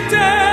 Amen.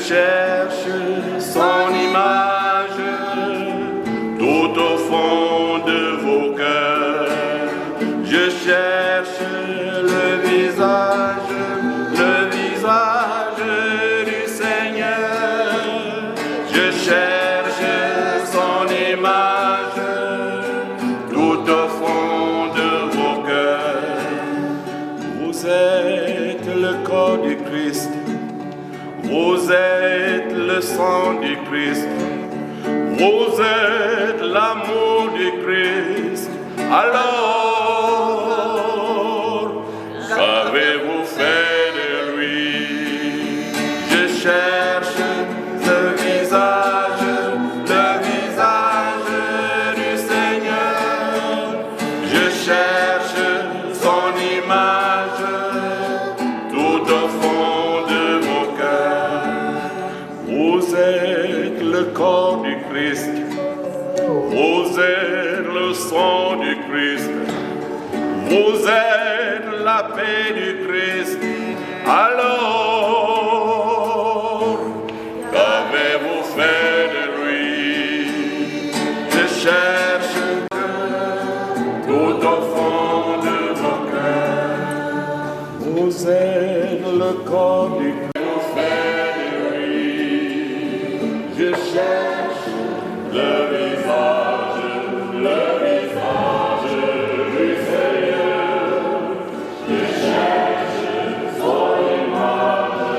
cherche son image tout au fond de vos cœurs. Je cherche le visage du Seigneur. Je cherche son image tout au fond de vos cœurs. Vous êtes le corps du Christ. Vous êtes le sang du Christ, vous êtes l'amour du Christ. Alors, qu'avez-vous fait de lui? Je cherche le visage du Seigneur. Je cherche son image tout au fond de mon cœur. Vous êtes le corps du Christ, vous êtes le sang du Christ, vous êtes la paix du Christ. Alors, qu'avez-vous fait de lui? Je cherche tout au fond de mon cœur. Vous êtes le corps du Christ. Je cherche le visage du Seigneur. Je cherche son image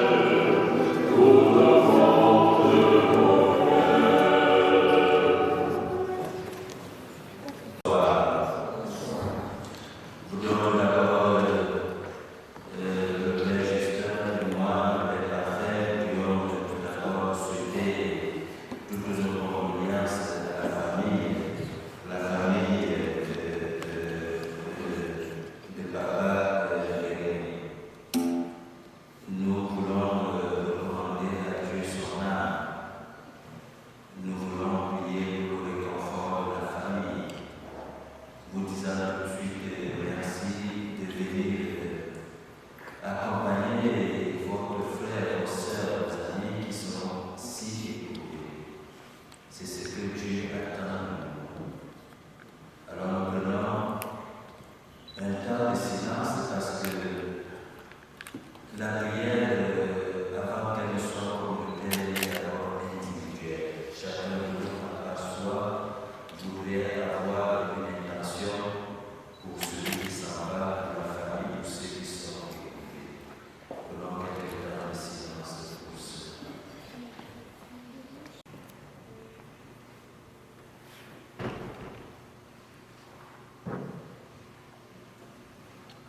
tout au fond de mon cœur. Vous donnons la parole le Père Justin et moi, le Père Parfait, qui ont d'abord souhaité toutes nos condoléances à la famille de papa Jérémy. Nous voulons demander à Dieu son âme. Nous voulons prier pour le confort de la famille. Vous disant tout de suite merci de venir accompagner votre frère, vos sœurs, vos amis qui sont si éprouvés. C'est ce que Dieu attend. Alors nous prenons un temps de silence parce que la prière, avant qu'elle ne soit communautaire, est d'abord individuelle. Chacun de nous, à soi, voudrait avoir une intention pour celui qui s'en va, pour la famille, pour ceux qui sont éprouvés. Prenons quelques temps de silence pour cela.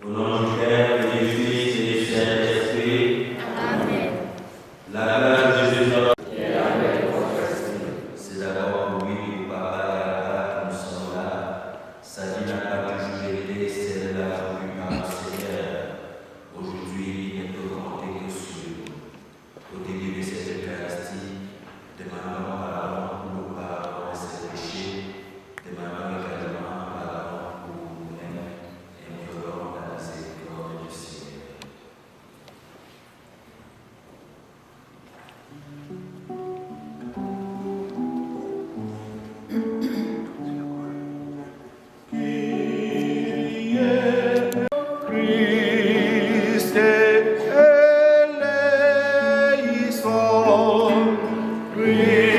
Au nom du Père, et du Fils et du Saint-Esprit. Amen. La grâce de Jésus c'est d'abord pour lui, pour papa et papa que nous sommes là. Sa vie n'a pas toujours été celle-là voulue par le Seigneur. Aujourd'hui, il ne peut compter que sur nous. Au début de cette Eucharistie, demandons pardon pour nous pardon de ses péchés. Demandons également pardon pour nous-mêmes et implorons la miséricorde du Seigneur. Christ eleison, Christ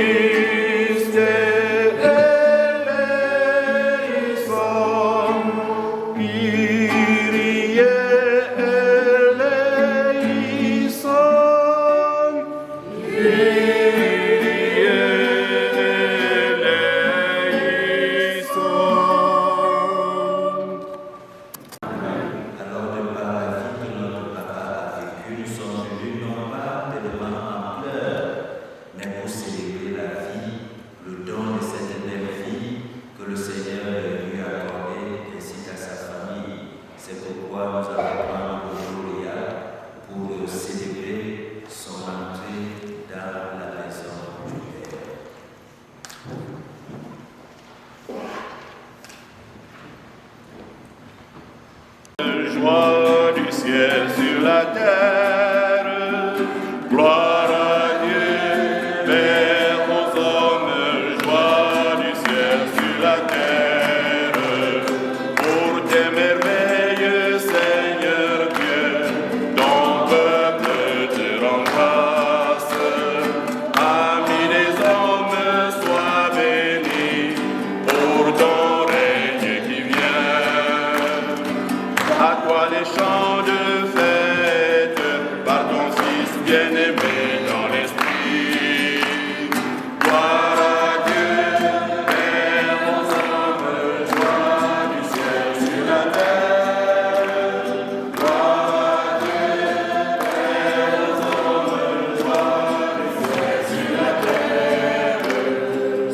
eleison, Kyrie eleison, Kyrie eleison. Alors, de par la vie que notre papa a vécue, nous sommes venus non pas tellement en pleurs, mais pour célébrer la vie, le don de cette belle vie que le Seigneur lui a accordé ainsi qu'à sa famille. C'est pourquoi nous allons prendre le Gloria pour célébrer son entrée dans la maison du Père. Joie du ciel sur la terre, gloire à Dieu des chants de fête par ton Fils bien-aimé dans l'esprit. Gloire à Dieu, Père aux hommes, joie du ciel sur la terre. Gloire à Dieu, Père aux hommes, joie du ciel sur la terre.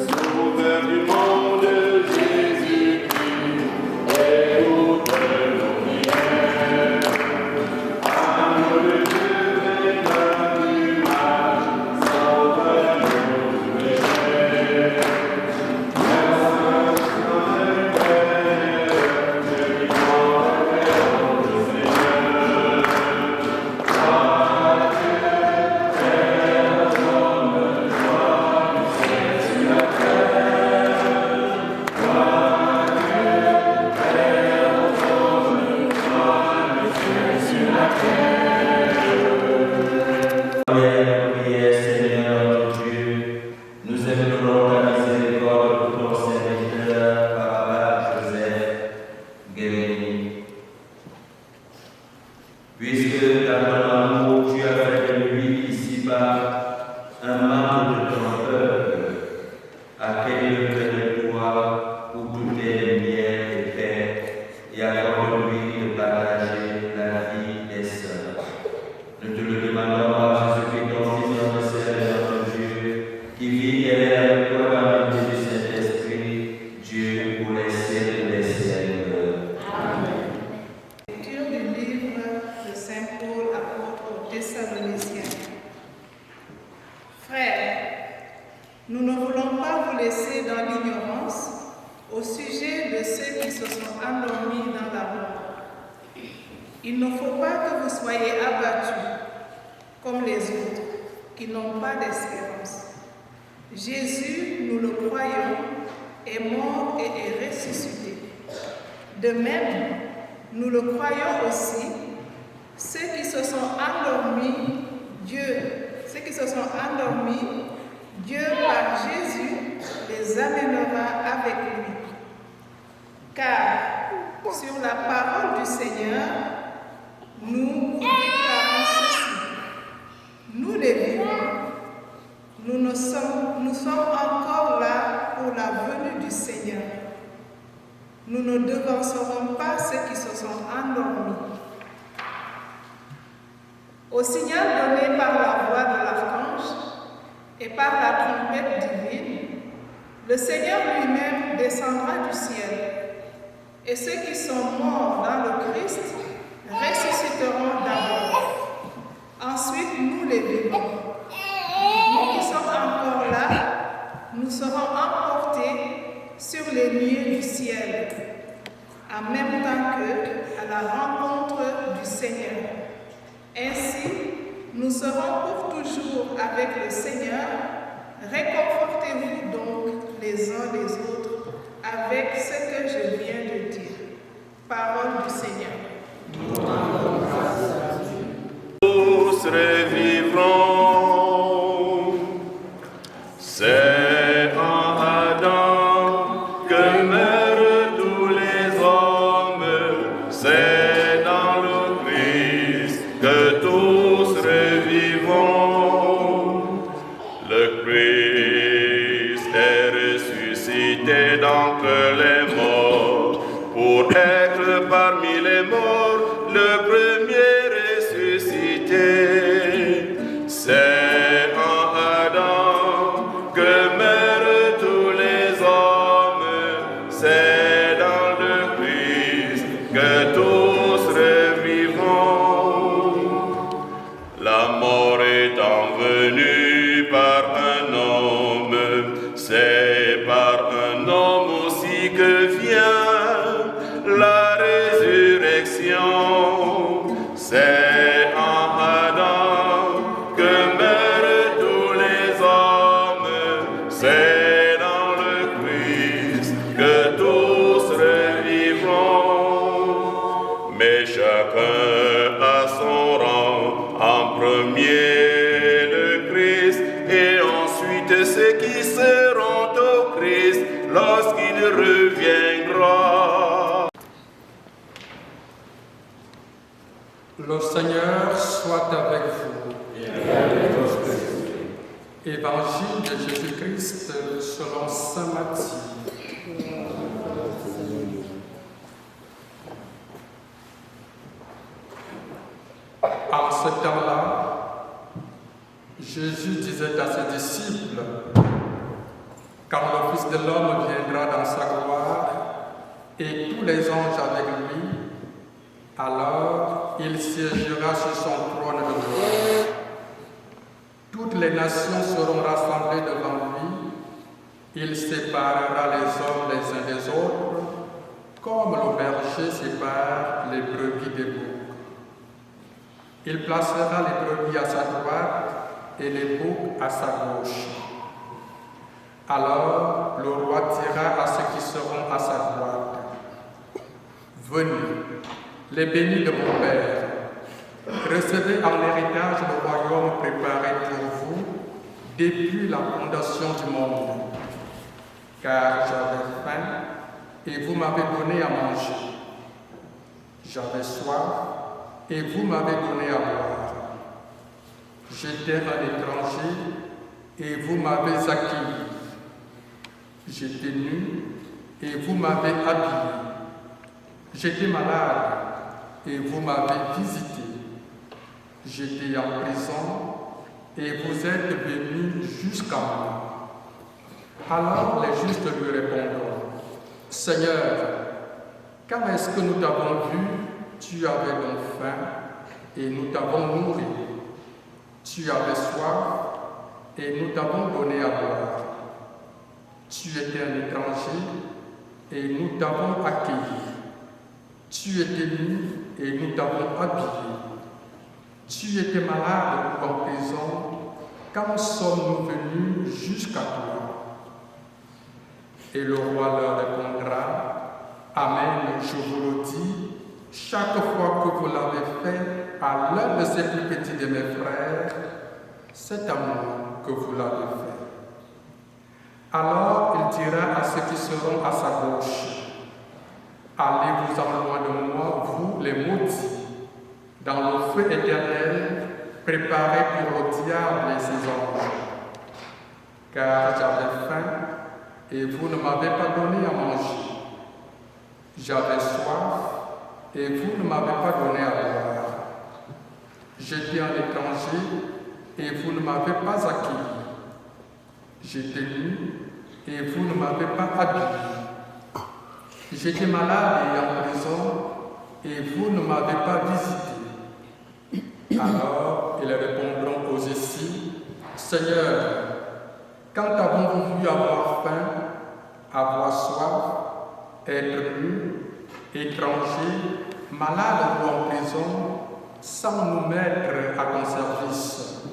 Sauveur du monde, Jésus-Christ, et autres nos prières. Amour de Dieu, vainqueur du mal, sauveur nos péchés. Prière, Seigneur notre Dieu, nous implorons ta miséricorde pour ton serviteur, Papa Joseph Guérini. Puisque dans ton amour, tu as fait de lui ici-bas un membre de ton peuple, accueille-le près de toi où tout est lumière et paix, et accorde-lui de partager la vie des sœurs. Nous te le demandons par Jésus-Christ, ton Fils, notre Seigneur, notre Dieu, qui vit et est avec toi dans l'unité du Saint-Esprit, Dieu pour les siècles des siècles. Amen. Lecture du livre de Saint Paul, apôtre aux Thessaloniciens. Frères, nous ne voulons pas vous laisser dans l'ignorance au sujet de ceux qui se sont endormis dans la mort. Il ne faut pas que vous soyez abattus comme les autres, qui n'ont pas d'espérance. Jésus, nous le croyons, est mort et est ressuscité. De même, nous le croyons aussi, ceux qui se sont endormis, Dieu par Jésus les amènera avec lui. Car sur la parole du Seigneur, nous déclarons ceci. Nous les vivants, nous sommes encore là pour la venue du Seigneur. Nous ne devancerons pas ceux qui se sont endormis. Au signal donné par la voix de l'archange et par la trompette divine, le Seigneur lui-même descendra du ciel, et ceux qui sont morts dans le Christ ressusciteront d'abord. Ensuite, nous les vivants, nous qui sommes encore là, nous serons emportés sur les nuées du ciel, en même temps qu'à la rencontre du Seigneur. Ainsi, nous serons pour toujours avec le Seigneur. Réconfortez-vous donc les uns les autres avec ce que je viens de dire. Parole du Seigneur. Tous revivront. C'est en Adam que meurent tous les hommes. C'est dans le Christ que tous revivront. Le Christ est ressuscité d'entre les morts pour être parmi les morts le premier ressuscité. C'est en Adam que meurent tous les hommes. C'est dans le Christ que tous revivront. La mort étant venue par un homme, c'est par un homme aussi que vient la résurrection. C'est en Adam que meurent tous les hommes. C'est dans le Christ que tous revivront. Mais chacun a son rang, en premier le Christ, et ensuite ceux qui seront au Christ lorsqu'il reviendra. Le Seigneur soit avec vous. Et avec votre esprit. Évangile de Jésus-Christ selon saint Matthieu. En ce temps-là, Jésus disait à ses disciples, « Quand le Fils de l'homme viendra dans sa gloire, et tous les anges avec lui, alors il siégera sur son trône de gloire. Toutes les nations seront rassemblées devant lui. Il séparera les hommes les uns des autres, comme le berger sépare les brebis des boucs. Il placera les brebis à sa droite et les boucs à sa gauche. Alors le roi dira à ceux qui seront à sa droite, « Venez, les bénis de mon Père, recevez en héritage le royaume préparé pour vous depuis la fondation du monde. Car j'avais faim et vous m'avez donné à manger. J'avais soif et vous m'avez donné à boire. J'étais un étranger et vous m'avez accueilli. J'étais nu et vous m'avez habillé. J'étais malade et vous m'avez visité. J'étais en prison et vous êtes venus jusqu'à moi. » Alors les justes lui répondront, « Seigneur, quand est-ce que nous t'avons vu, tu avais donc faim et nous t'avons nourri. Tu avais soif et nous t'avons donné à boire. Tu étais un étranger et nous t'avons accueilli. Tu étais nu et nous t'avons habillé. Tu étais malade ou en prison, quand sommes-nous venus jusqu'à toi? » Et le roi leur répondra, « Amen, je vous le dis, chaque fois que vous l'avez fait à l'un de ces plus petits de mes frères, c'est à moi que vous l'avez fait. » Alors il dira à ceux qui seront à sa gauche, « Allez-vous-en loin de moi, vous les maudits, dans le feu éternel préparé pour le diable et ses anges. Car j'avais faim et vous ne m'avez pas donné à manger. J'avais soif et vous ne m'avez pas donné à boire. J'étais un étranger et vous ne m'avez pas accueilli. J'étais nu et vous ne m'avez pas habillé. J'étais malade et en prison et vous ne m'avez pas visité. » Alors ils répondront aux ici, « Seigneur, quand avons-nous vu avoir faim, avoir soif, être nu, étranger, malade ou en prison, sans nous mettre à ton service? »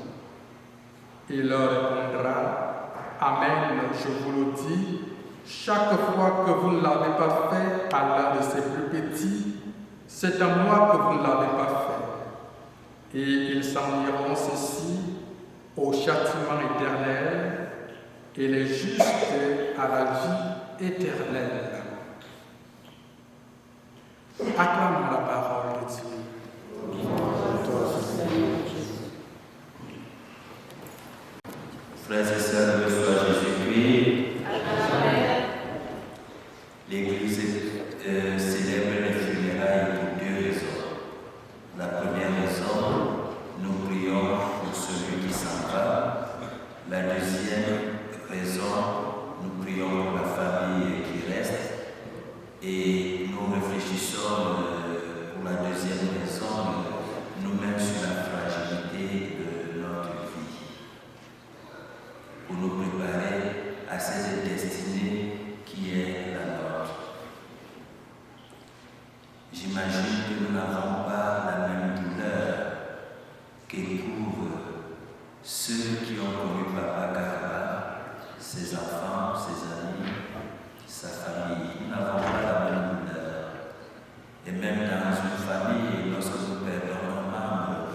Il leur répondra, « Amen, je vous le dis, chaque fois que vous ne l'avez pas fait à l'un de ces plus petits, c'est à moi que vous ne l'avez pas fait. » Et ils s'en iront ceci au châtiment éternel et les justes à la vie éternelle. Acclamons la parole de Dieu. Frères et sœurs, le soir Jésus-Christ, l'Église célèbre les funérailles pour deux raisons. La première raison, nous prions pour celui qui s'en va. La deuxième raison, nous prions pour la famille qui reste. Et nous réfléchissons pour la deuxième raison, nous-mêmes sur la fragilité de notre vie, pour nous préparer à cette destinée qui est la nôtre. J'imagine que nous n'avons pas la même douleur qu'éprouvent ceux qui ont connu Papa Karaba, ses enfants, ses amis, sa famille. Nous n'avons pas la même douleur. Et même dans une famille, lorsque nous perdons un membre,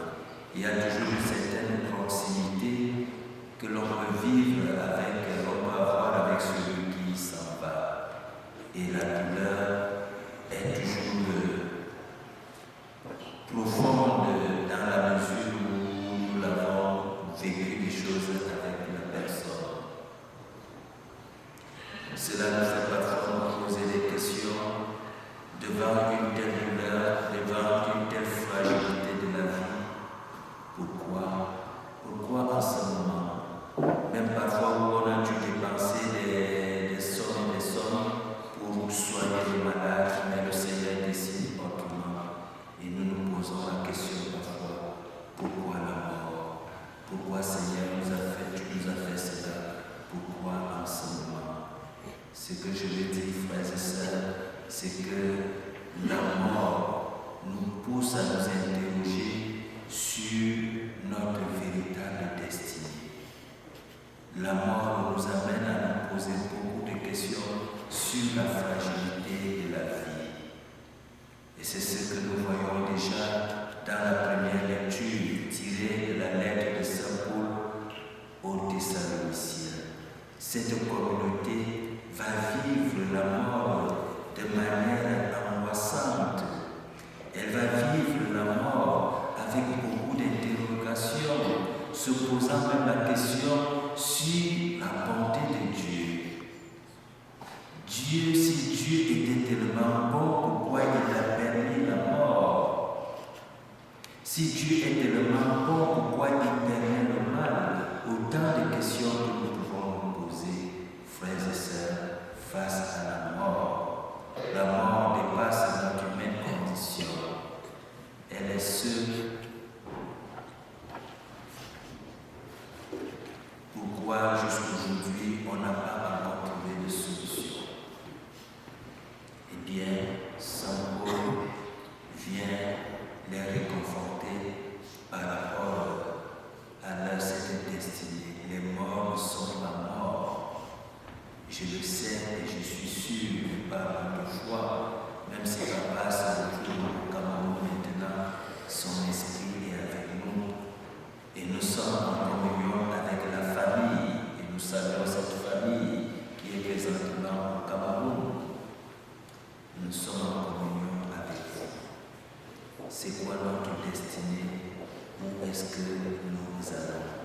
il y a toujours une certaine proximité que l'on peut vivre avec, on peut avoir avec celui qui s'en va. Et la douleur est toujours profonde pousse à nous interroger sur notre véritable destinée. La mort nous amène à nous poser beaucoup de questions sur la fragilité de la vie. Et c'est ce que nous voyons déjà dans la première lecture tirée de la lettre de Saint Paul aux Thessaloniciens. Cette communauté va vivre la mort de manière angoissante. Elle va vivre la mort avec beaucoup d'interrogations, se posant même la question sur la bonté de Dieu. Si Dieu était tellement bon, pourquoi il a permis la mort? Si Dieu est tellement bon, pourquoi il permet le mal? Autant de questions que nous pouvons nous poser, frères et sœurs, face à la mort. La mort dépasse notre humaine condition. Elle est seule. Pourquoi jusqu'aujourd'hui on n'a pas encore trouvé de solution? Eh bien, Saint Paul vient les réconforter par rapport à leur cette destinée. Les morts sont la mort. Je le sais et je suis sûr par notre foi, même si Papa se retrouve au Cameroun maintenant, son esprit est avec nous et nous sommes en communion avec la famille et nous saluons cette famille qui est présentement au Cameroun. Nous sommes en communion avec vous. C'est quoi notre destinée? Où est-ce que nous allons?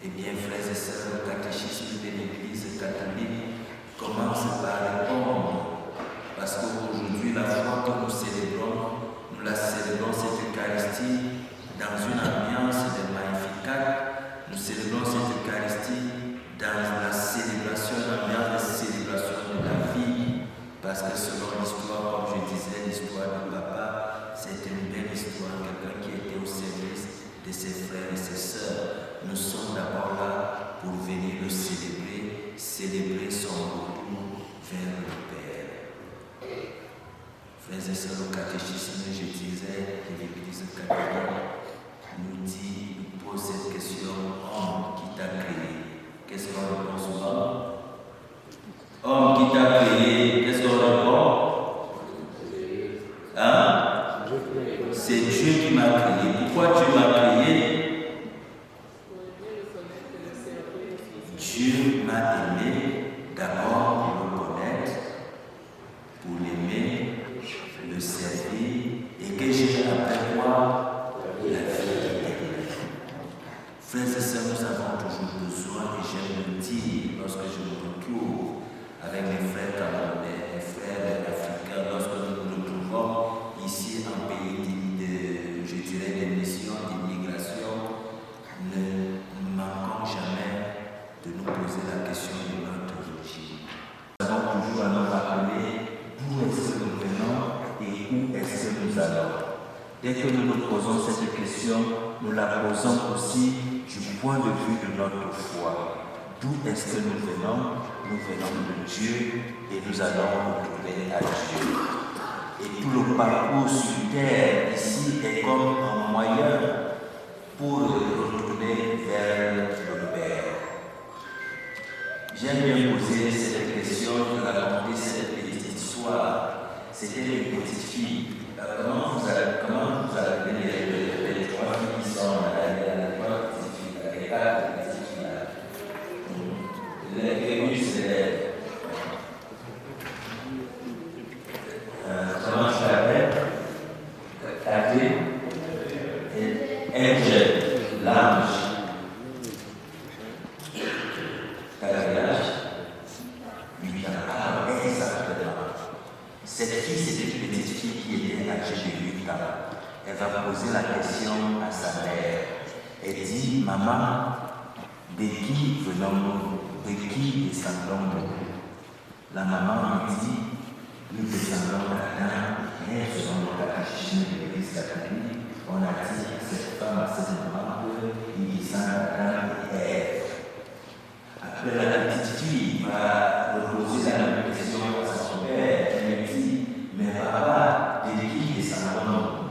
Eh bien, frères et sœurs, le catéchisme de l'Église catholique commence par répondre, parce qu'aujourd'hui, la foi que nous célébrons, nous la célébrons cette Eucharistie dans une ambiance de Magnificat. Nous célébrons cette Eucharistie dans la célébration, l'ambiance de célébration de la vie, parce que selon l'histoire, comme je disais, l'histoire du Papa, c'est une belle histoire, quelqu'un qui était au service de ses frères et ses sœurs. Nous sommes d'abord là pour venir le célébrer son retour vers le Père. Frères et sœurs, le catéchisme, je disais que l'Église catholique nous pose cette question: homme qui t'a créé? Qu'est-ce qu'on répond souvent? Homme qui t'a créé, qu'est-ce qu'on répond? Hein? C'est Dieu qui m'a créé. Pourquoi Dieu m'a créé? Dieu m'a aimé d'abord pour le connaître, pour l'aimer, le servir, et que j'ai après moi la vie éternelle. Frères et sœurs, nous avons toujours besoin, et j'aime le dire lorsque je me retrouve avec mes frères camerounais, mes frères africains, lorsque nous nous retrouvons ici en pays je dirais, de mission, d'immigration, ne manquons jamais de nous poser la question de notre origine. Nous avons toujours à nous rappeler d'où est-ce que nous venons et où est-ce que nous allons. Dès que nous nous posons cette question, nous la posons aussi du point de vue de notre foi. D'où est-ce que nous venons? Nous venons de Dieu et nous allons retourner à Dieu. Et tout le parcours sur terre ici est comme un moyen pour retourner vers le Père. J'aime bien poser cette question, de raconter cette petite histoire. C'était une petite fille. Comment vous avez les trois filles qui sont là, les trois petites filles, les quatre petites filles là. Les venus s'élèvent. Comment je l'appelle? Cathy et Angel, l'ange. Cette fille, c'était une petite fille qui était âgée de 8 ans. Elle va poser la question à sa mère. Elle dit: maman, de qui venons-nous? De qui descendons-nous? La maman lui dit: nous descendons d'Adam, mais selon le catéchisme de l'Église catholique, on a dit que cette femme, cette maman, il descend d'Adam et Ève. Après, la petite fille va reposer la même question à son père. Elle lui dit: mais papa, de qui descendons-nous?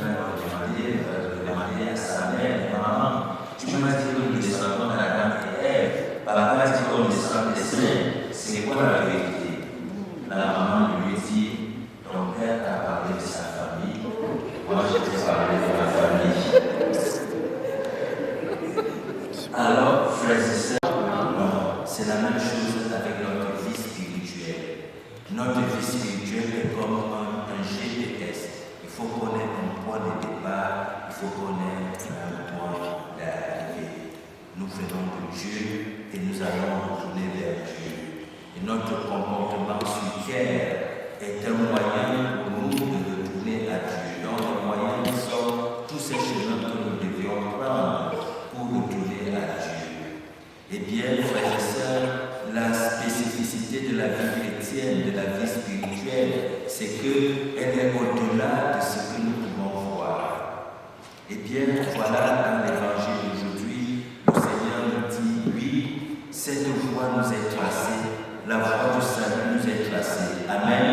maintenant demander à sa mère, maman, tu m'as dit que nous descendons d'Adam et Ève, papa dit qu'on descend des saints, c'est quoi la vérité? La maman lui dit, ton père t'a parlé de sa famille, moi je t'ai parlé de ma famille. Alors, frères et sœurs, c'est la même chose avec notre vie spirituelle. Notre vie spirituelle est comme un jet de test. Il faut connaître un point de départ, il faut connaître un point d'arrivée. Nous venons de Dieu et nous allons retourner vers Dieu. Et notre comportement suicidaire est un moyen pour nous de retourner à Dieu. Donc, les moyens sont tous ces chemins que nous devions prendre pour retourner à Dieu. Eh bien, frères et sœurs, la spécificité de la vie chrétienne, de la vie spirituelle, c'est qu'elle est au-delà de ce que nous pouvons voir. Eh bien, voilà, dans l'évangile d'aujourd'hui, le Seigneur nous dit, oui, cette voie nous est tracée, la voie du salut nous est tracée. Amen.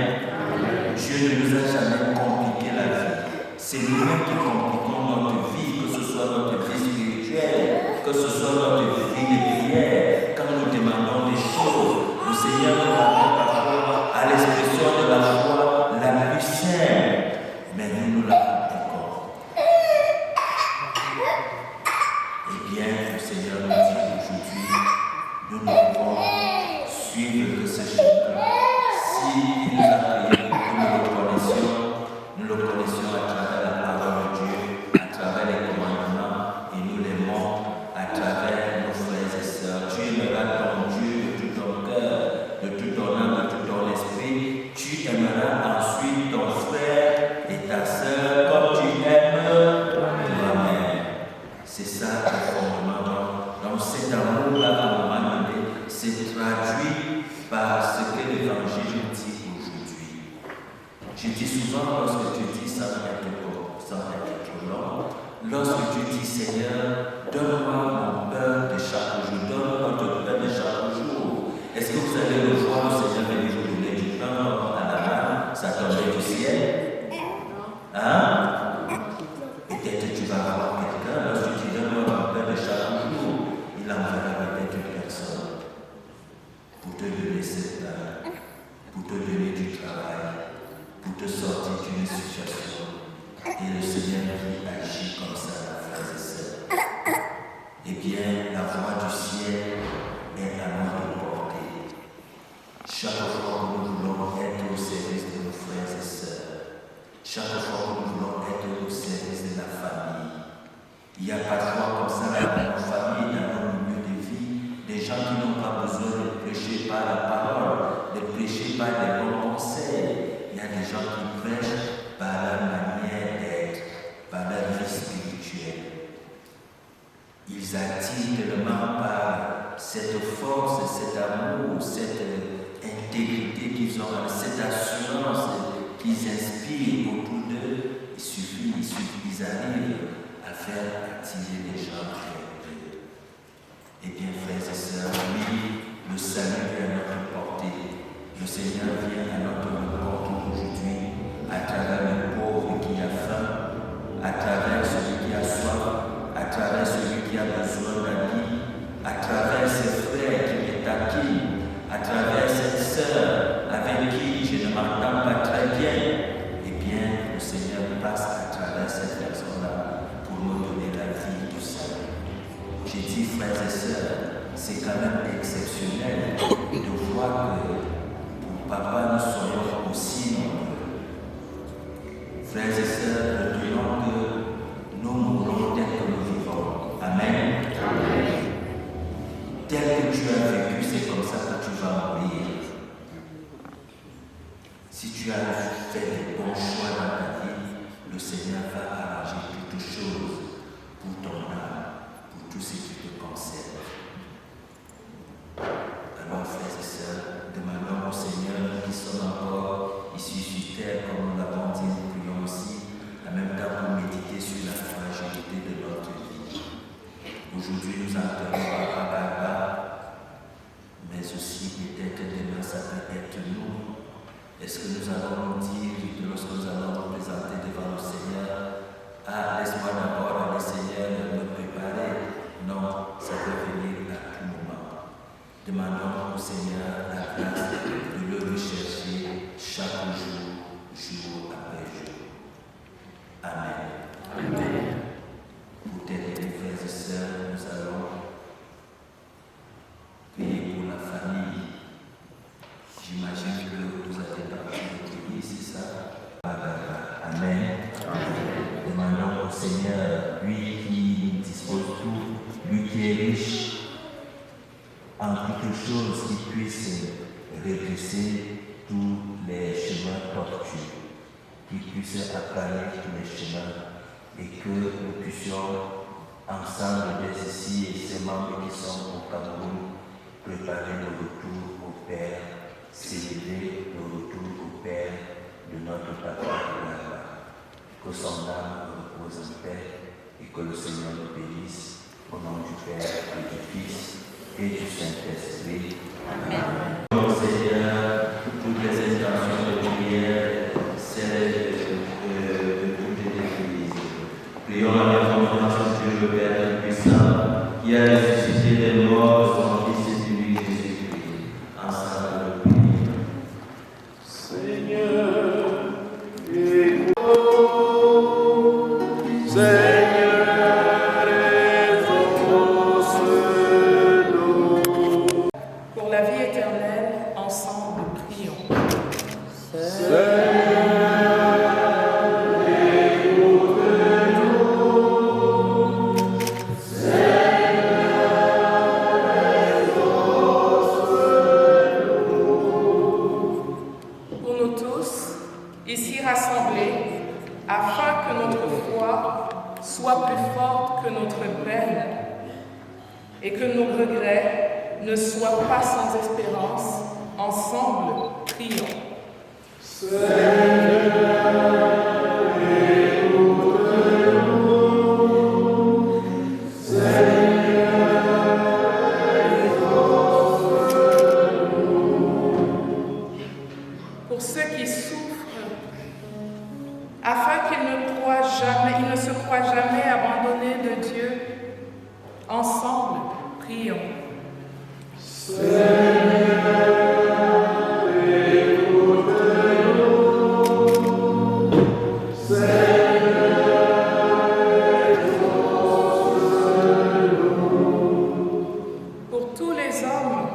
Dieu ne nous a jamais compliqué la vie. C'est nous-mêmes qui compliquons notre vie, que ce soit notre vie spirituelle, que ce soit notre vie de prière. Quand nous demandons des choses, le Seigneur nous ramène parfois à l'expression de la foi la plus simple, mais nous la compliquons. Eh bien, le Seigneur nous dit aujourd'hui, nous ne pouvons suivre que ce chemin. S'il nous a créés, nous le connaissions à travers la parole de Dieu, à travers les commandements, et nous l'aimons à travers nos frères et sœurs. Tu aimeras ton Dieu de tout ton cœur, de tout ton âme, de tout ton esprit. Tu aimeras ensuite ton frère et ta sœur comme tu aimes toi-même. C'est ça le fondement. Donc cet amour-là, à un moment donné, c'est traduit par ce que l'Évangile nous dit aujourd'hui. Je dis souvent, lorsque tu dis sans être trop long, lorsque tu dis Seigneur, donne-moi mon pain de chaque jour, donne-moi ton pain de chaque jour. Est-ce que vous allez le voir, le Seigneur venir vous donner du pain à la main, ça tombait du ciel? Hein? Peut-être tu vas avoir quelqu'un, lorsque tu donnes-moi mon pain de chaque jour, il enverra peut-être une personne pour te donner cette pain, pour te donner du travail, pour te sortir d'une situation. Et le Seigneur qui agit comme ça, frères et sœurs. Eh bien, la voie du ciel est à nous de porter. Chaque fois que nous voulons être au service de nos frères et sœurs, chaque fois que nous voulons être au service de la famille, il y a parfois comme ça dans nos familles, dans nos milieux de vie, des gens qui n'ont pas besoin de prêcher par la parole, de prêcher par des bons conseils. Il y a des gens qui prêchent par leur manière d'être, par leur vie spirituelle. Ils attirent tellement par cette force, cet amour, cette intégrité qu'ils ont, cette assurance qu'ils inspirent autour d'eux. Il suffit qu'ils arrivent à faire attirer les gens vers eux. Eh bien, frères et sœurs, oui, le salut est à notre portée. Le Seigneur vient à notre rencontre aujourd'hui à travers le pauvre qui a faim, à travers celui qui a soif, à travers celui qui a besoin d'amis, à travers ses frères qui les taquinent, à travers cette sœur avec qui je ne m'entends pas très bien. Eh bien, le Seigneur passe à travers cette personne-là pour nous donner la vie du salut. J'ai dit, frères et sœurs, c'est quand même exceptionnel de voir que papa, nous soyons aussi nombreux. Frères et sœurs, retenons que nous mourrons tel que nous vivons. Amen. Amen. Tel que tu as vécu, c'est comme ça que tu vas mourir. Si tu as fait des bons choix dans ta vie, le Seigneur va arranger toutes choses pour ton âme, pour tout ce qui te concerne. Alors, frères et sœurs, demandons au Seigneur, qui sommes encore ici sur terre, comme nous l'avons dit, nous prions aussi, en même temps pour méditer sur la fragilité de notre vie. Aujourd'hui, nous enterrons Papa, mais aussi peut-être demain, ça peut être nous. Est-ce que nous allons nous dire, lorsque nous allons nous présenter devant le Seigneur, riche en quelque chose qui puisse redresser tous les chemins tortueux, qui puisse aplanir tous les chemins et que nous puissions ensemble dès ici et ces membres qui sont au Cameroun préparer le retour au Père, célébrer le retour au Père de notre Papa là-bas. Que son âme repose en paix et que le Seigneur nous bénisse au nom du Père et du Fils et du Saint-Esprit. Amen. Seigneur, toutes les intentions de prière, celles de toutes les églises. Prions à la confiance de Dieu le Père puissant, qui a ressuscité les morts son Fils unique Jésus-Christ. Ensemble, prions. Seigneur, Pour la vie éternelle, ensemble, prions. Pour nous tous, ici rassemblés, afin que notre foi soit plus forte que notre peine et que nos regrets ne soient pas sans espérance, ensemble, prions. Pour ceux qui souffrent, afin qu'ils ne se croient jamais abandonnés de Dieu, ensemble, prions. Pour tous les hommes,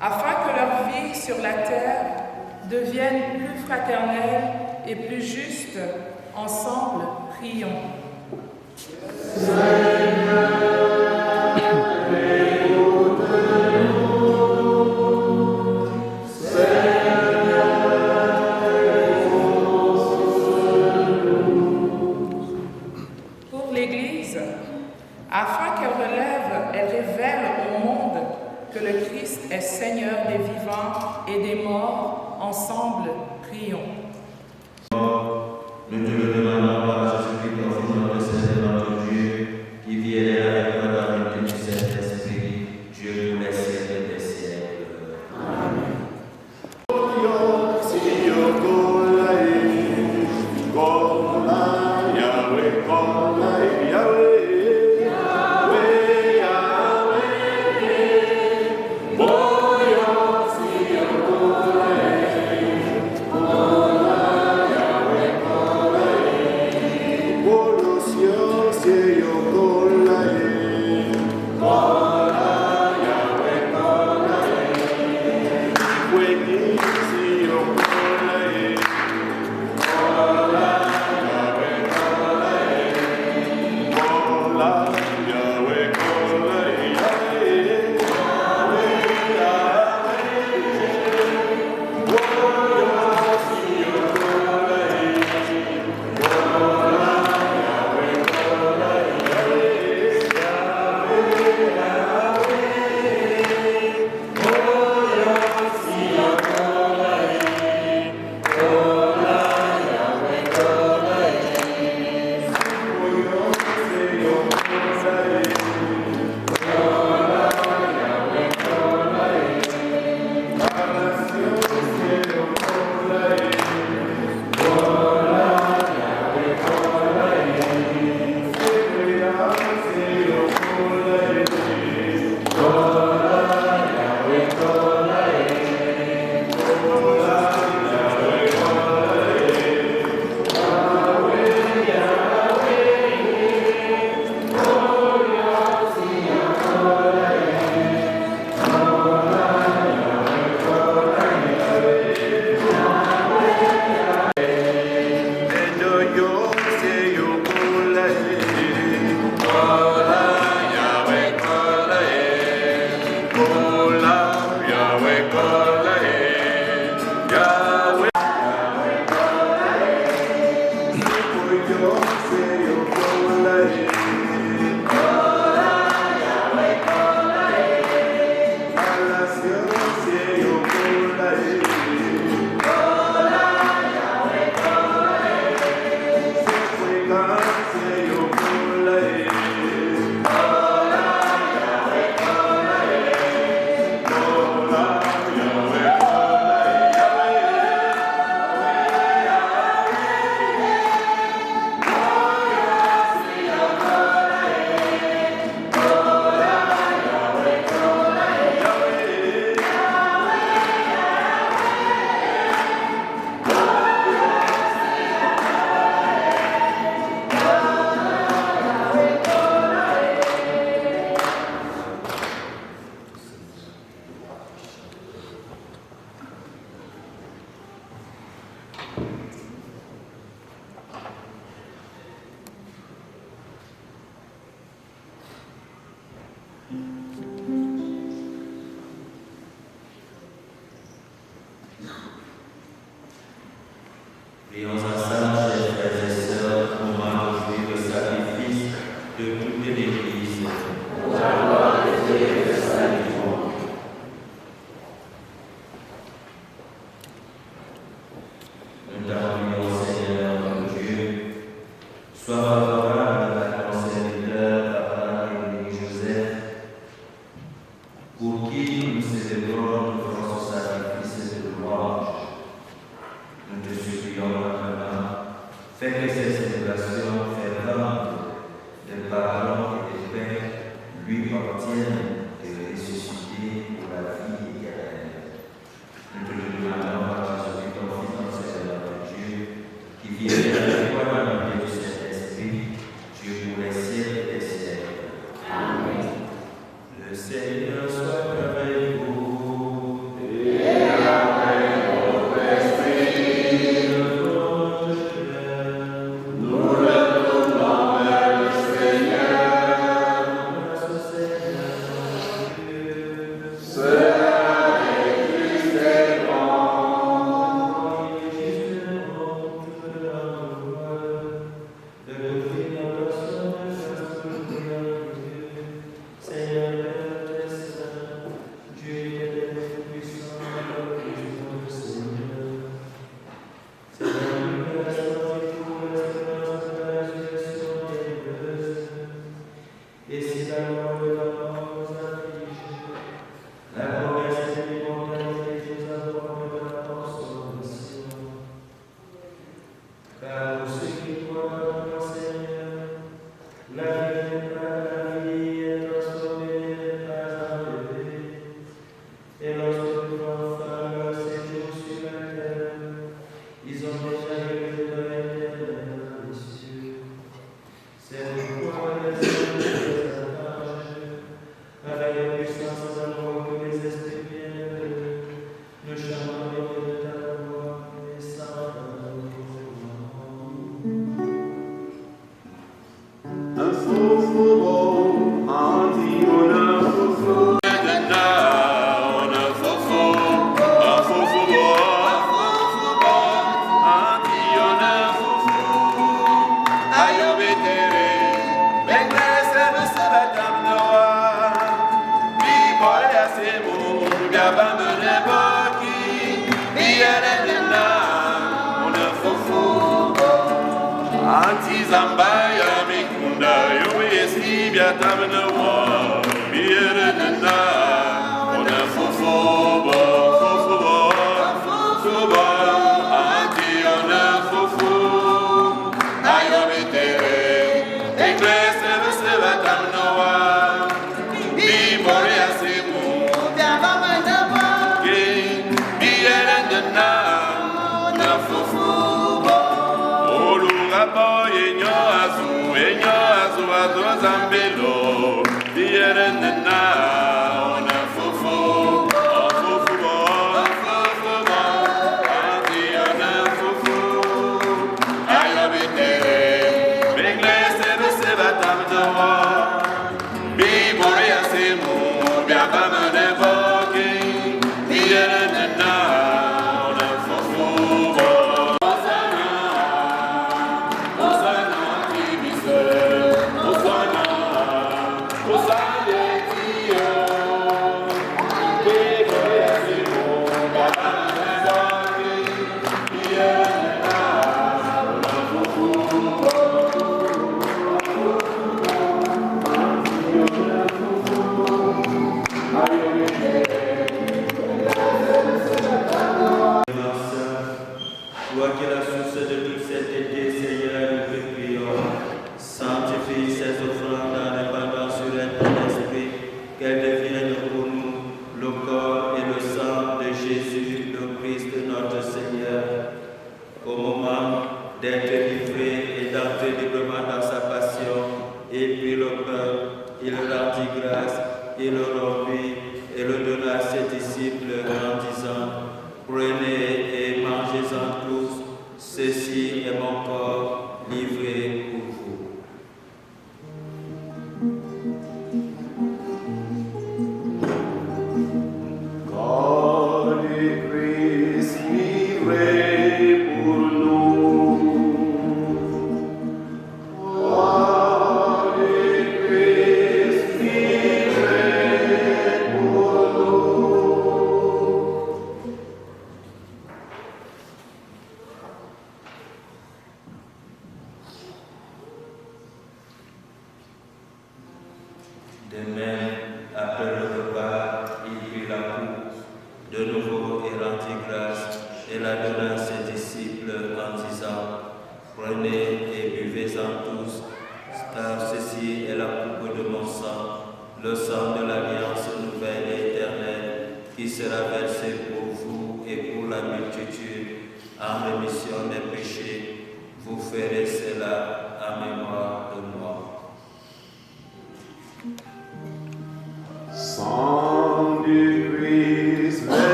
afin que leur vie sur la terre devienne plus fraternelle et plus juste, ensemble, prions. Pour l'Église, afin elle révèle au monde que le Christ est Seigneur des vivants et des morts, ensemble, prions. Nous te le demandons par Jésus-Christ, ton Fils, notre Seigneur, notre Dieu, qui vit et règne avec toi dans l'unité du Saint-Esprit, Dieu pour les siècles des siècles. Amen.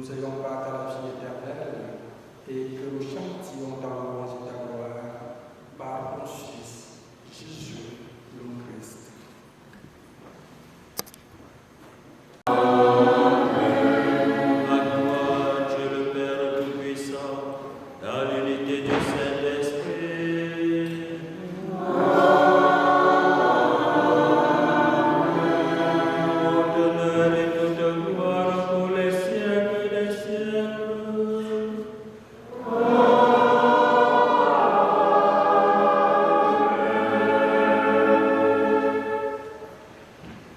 Nous ayons part à la vie éternelle et que nous chantions dans louange et ta gloire. du Saint-Esprit. Tout honneur et toute gloire pour les siècles des siècles.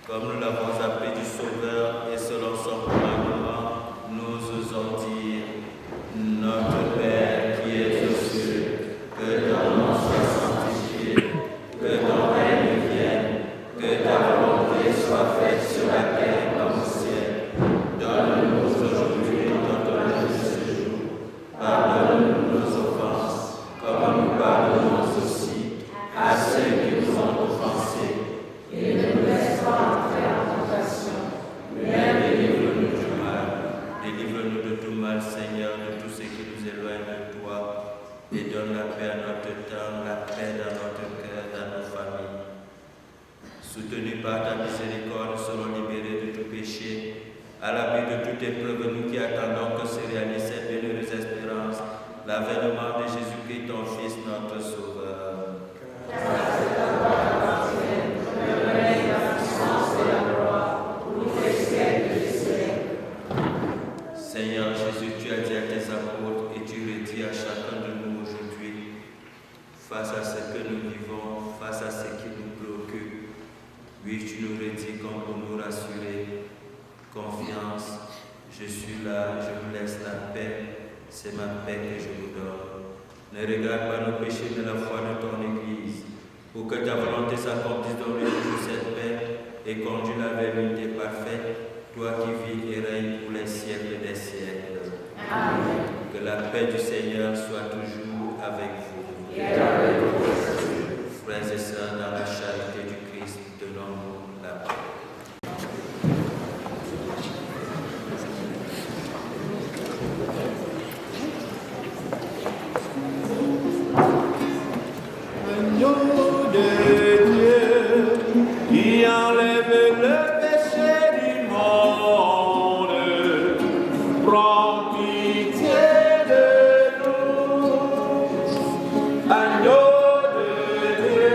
Comme nous l'avons appelé du Sauveur et selon son commandement, nous osons dire: Notre Père qui es aux cieux, que ton nom soit sanctifié, que ton règne vienne, que ta volonté soit faite sur la terre comme au ciel. Donne-nous aujourd'hui notre pain de ce jour. Pardonne-nous nos offenses, comme nous pardonnons aussi à ceux qui nous ont offensés. Et ne nous laisse pas entrer en tentation, mais délivre-nous du mal. Délivre-nous de tout mal, Seigneur, de tout ce qui nous éloigne de toi, et donne la paix à notre temps, la paix dans notre cœur, dans nos familles. Soutenu par ta miséricorde, serons libérés de tout péché, à l'abri de toute épreuve, nous qui attendons que se réalise cette bienheureuse espérance, l'avènement de Jésus-Christ, ton Fils, notre Sauveur. Seigneur Jésus, tu as dit à tes apôtres et tu le dis à chacun de nous aujourd'hui, face à ce que nous vivons, face à ce qui nous préoccupe. Oui, tu nous le dis comme pour nous rassurer. Confiance, je suis là, je vous laisse la paix, c'est ma paix que je vous donne. Ne regarde pas nos péchés de la foi de ton Église, pour que ta volonté s'accomplisse dans le jour de cette paix et conduis-la vers l'unité parfaite, toi qui vis et règnes pour les siècles des siècles. Amen. Que la paix du Seigneur soit toujours avec vous. Et avec vous. Frères et sœurs, dans la charité du Christ, donnons-nous la paix. Agneau de Dieu qui enlève le péché du monde, prends pitié de nous. Agneau de Dieu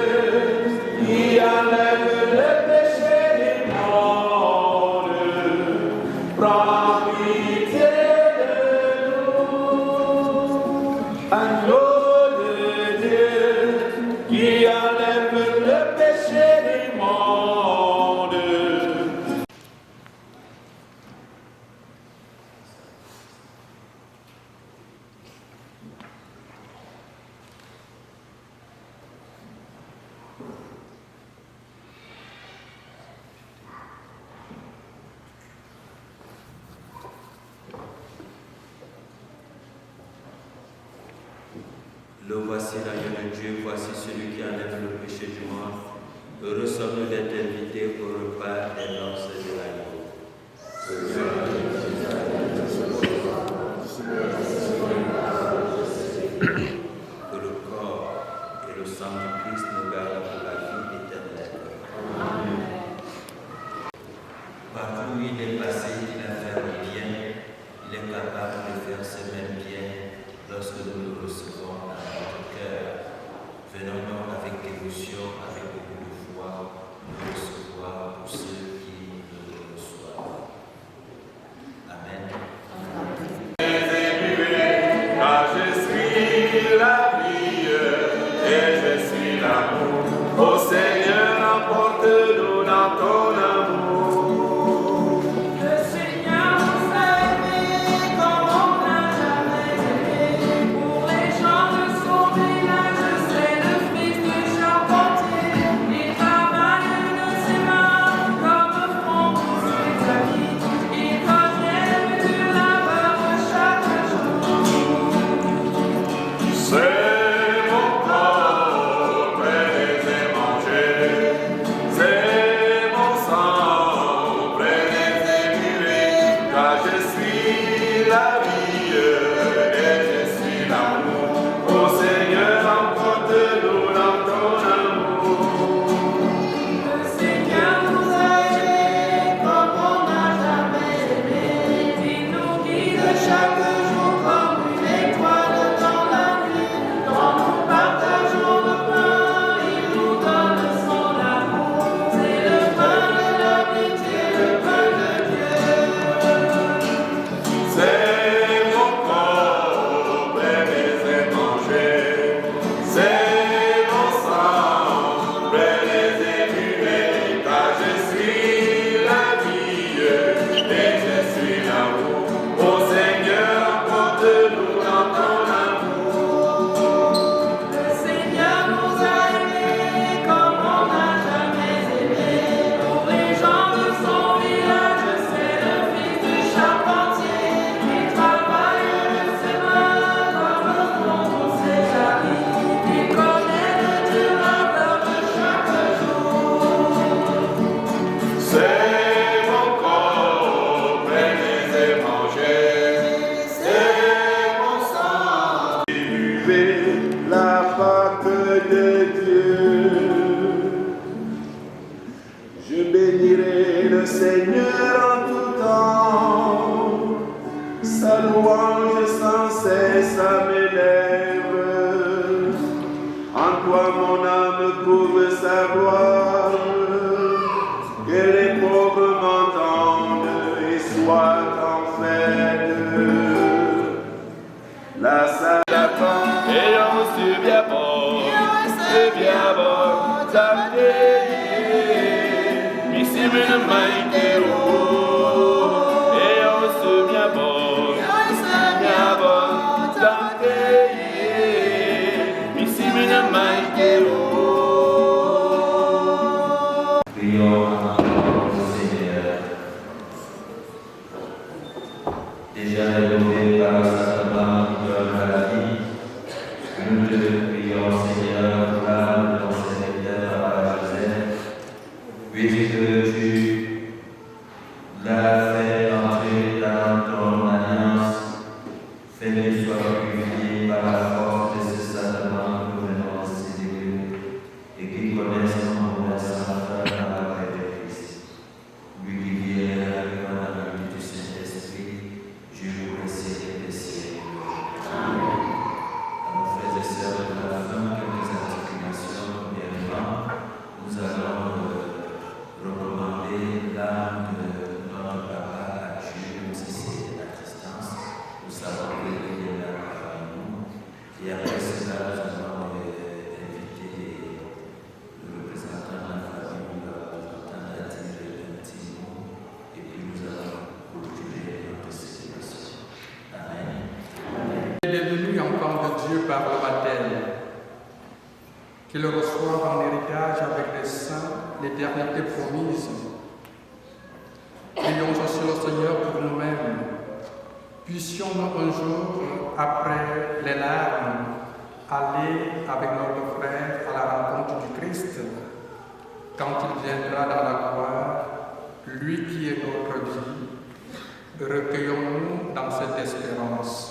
qui enlève le péché du monde, prends pitié de nous. Agneau de Dieu qui enlève le péché du monde. Le voici l'agneau de Dieu, voici celui qui enlève le péché du monde. Heureux sommes-nous d'être invités au repas des noces de l'agneau. Que le corps et le sang du Christ nous gardent pour la vie éternelle. Partout où il est passé, il a fait le bien. Il est capable de faire ce même bien lorsque nous le recevons dans notre cœur. Venons-nous avec dévotion, avec beaucoup de foi, nous recevoir pour ceux qui nous reçoivent. Amen. Car je suis la vie et je suis l'amour. Ô Seigneur, emporte-nous dans ton amour. Le Seigneur nous a aimés comme on n'a jamais aimé. Pour les gens de son village, c'est le fils de charpentier. Il travaille de ses mains comme font tous ses amis. Il connaît du labeur chaque jour. C'est mon corps prêt à manger, c'est mon sang prêt à brûler, car je suis la vie et je suis l'amour. Ô Seigneur, emporte-nous dans ton amour. Le Seigneur nous a aimés comme on n'a jamais aimé. Il nous guide chaque jour comme une étoile dans la nuit. Qu'il reçoive en héritage avec les saints l'éternité promise. Prions aussi le Seigneur pour nous-mêmes. Puissions-nous un jour, après les larmes, aller avec notre frère à la rencontre du Christ, quand il viendra dans la gloire, lui qui est notre vie. Recueillons-nous dans cette espérance.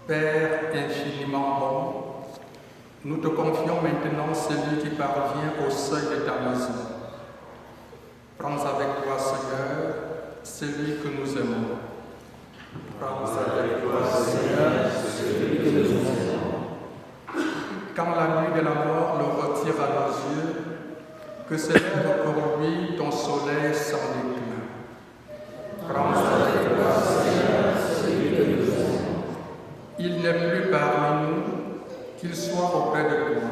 Père infiniment bon, nous te confions maintenant celui qui parvient au seuil de ta maison. Prends avec toi, Seigneur, celui que nous aimons. Prends avec toi, Seigneur, celui que nous aimons. Quand la nuit de la mort le retire à nos yeux, que s'élève pour lui ton soleil sans déclin. Prends avec toi, Seigneur, celui que nous aimons. Il n'est plus parmi nous, qu'il soit auprès de toi.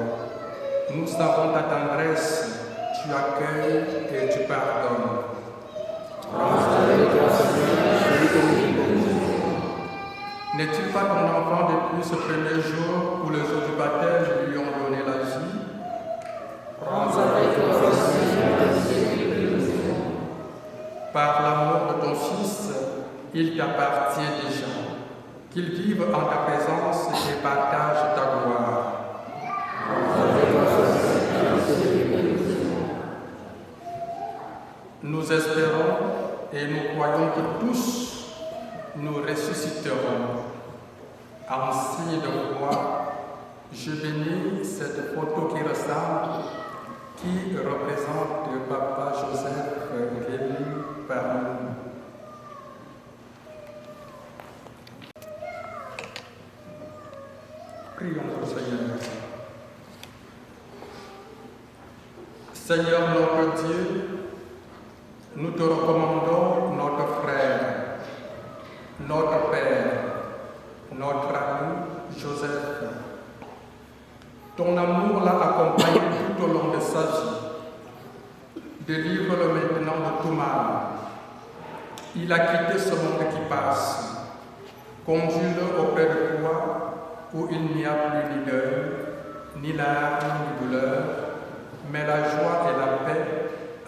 Nous savons ta tendresse, tu accueilles et tu pardonnes. N'est-il pas ton enfant depuis ce premier jour où les eaux du baptême lui ont donné la vie? Par l'amour de ton Fils, il t'appartient déjà. Qu'il vive en ta présence et partage ta gloire. Nous espérons et nous croyons que tous nous ressusciterons. En signe de foi, je bénis cette photo qui ressemble, qui représente Papa Joseph Rémy par nous. Prions au Seigneur. Seigneur notre Dieu, nous te recommandons notre frère, notre père, notre ami Joseph. Ton amour l'a accompagné tout au long de sa vie. Délivre-le maintenant de tout mal. Il a quitté ce monde qui passe. Conduis-le auprès de toi, où il n'y a plus ni deuil, ni larmes, ni douleur, mais la joie et la paix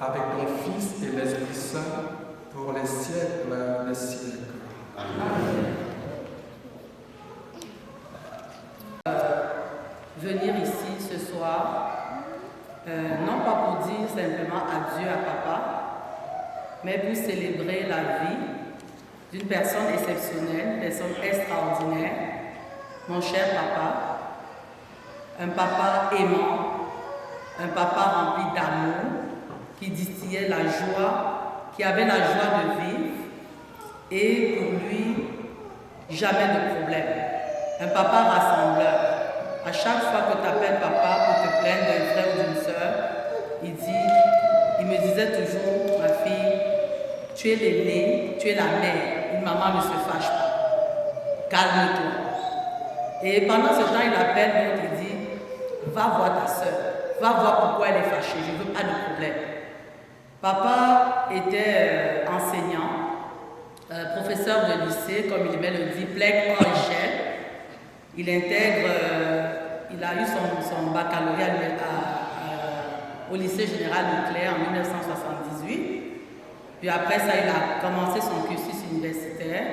avec ton Fils et l'Esprit Saint pour les siècles des siècles. Amen. Venir ici ce soir, non pas pour dire simplement adieu à papa, mais pour célébrer la vie d'une personne exceptionnelle, une personne extraordinaire, mon cher papa, un papa aimant, un papa rempli d'amour, qui distillait la joie, qui avait la joie de vivre, et pour lui, jamais de problème. Un papa rassembleur. À chaque fois que tu appelles papa pour te plaindre d'un frère ou d'une sœur, il me disait toujours, ma fille, tu es l'aînée, tu es la mère, une maman ne se fâche pas. Calme-toi. Et pendant ce temps, il appelle l'autre et dit, va voir ta soeur, va voir pourquoi elle est fâchée, je ne veux pas de problème. Papa était enseignant, professeur de lycée, comme il aimait le dire, plein hors échelle. Il intègre, il a eu son baccalauréat au lycée général Leclerc en 1978. Puis après ça, il a commencé son cursus universitaire.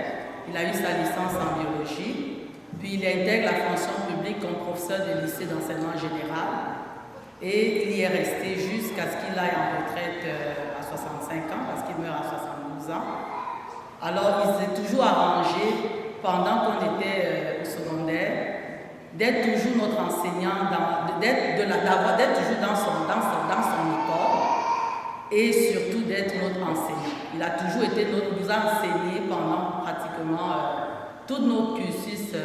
Il a eu sa licence en biologie. Puis il intègre la fonction publique comme professeur de lycée d'enseignement général. Et il y est resté jusqu'à ce qu'il aille en retraite à 65 ans, parce qu'il meurt à 72 ans. Alors, il s'est toujours arrangé, pendant qu'on était au secondaire, d'être toujours notre enseignant, d'être toujours dans son école, et surtout d'être notre enseignant. Il a toujours été nous a enseigné pendant pratiquement tout notre cursus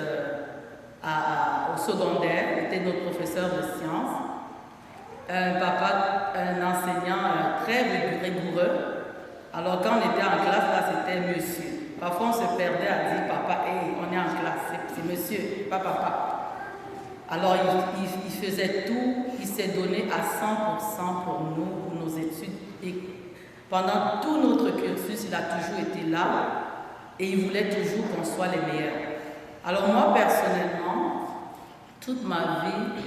au secondaire. Il était notre professeur de sciences. Un enseignant très rigoureux. Alors quand on était en classe, là c'était monsieur. Parfois on se perdait à dire papa, hey, on est en classe, c'est monsieur, pas papa. Alors il faisait tout, il s'est donné à 100% pour nous, pour nos études. Et pendant tout notre cursus, il a toujours été là et il voulait toujours qu'on soit les meilleurs. Alors moi personnellement, toute ma vie,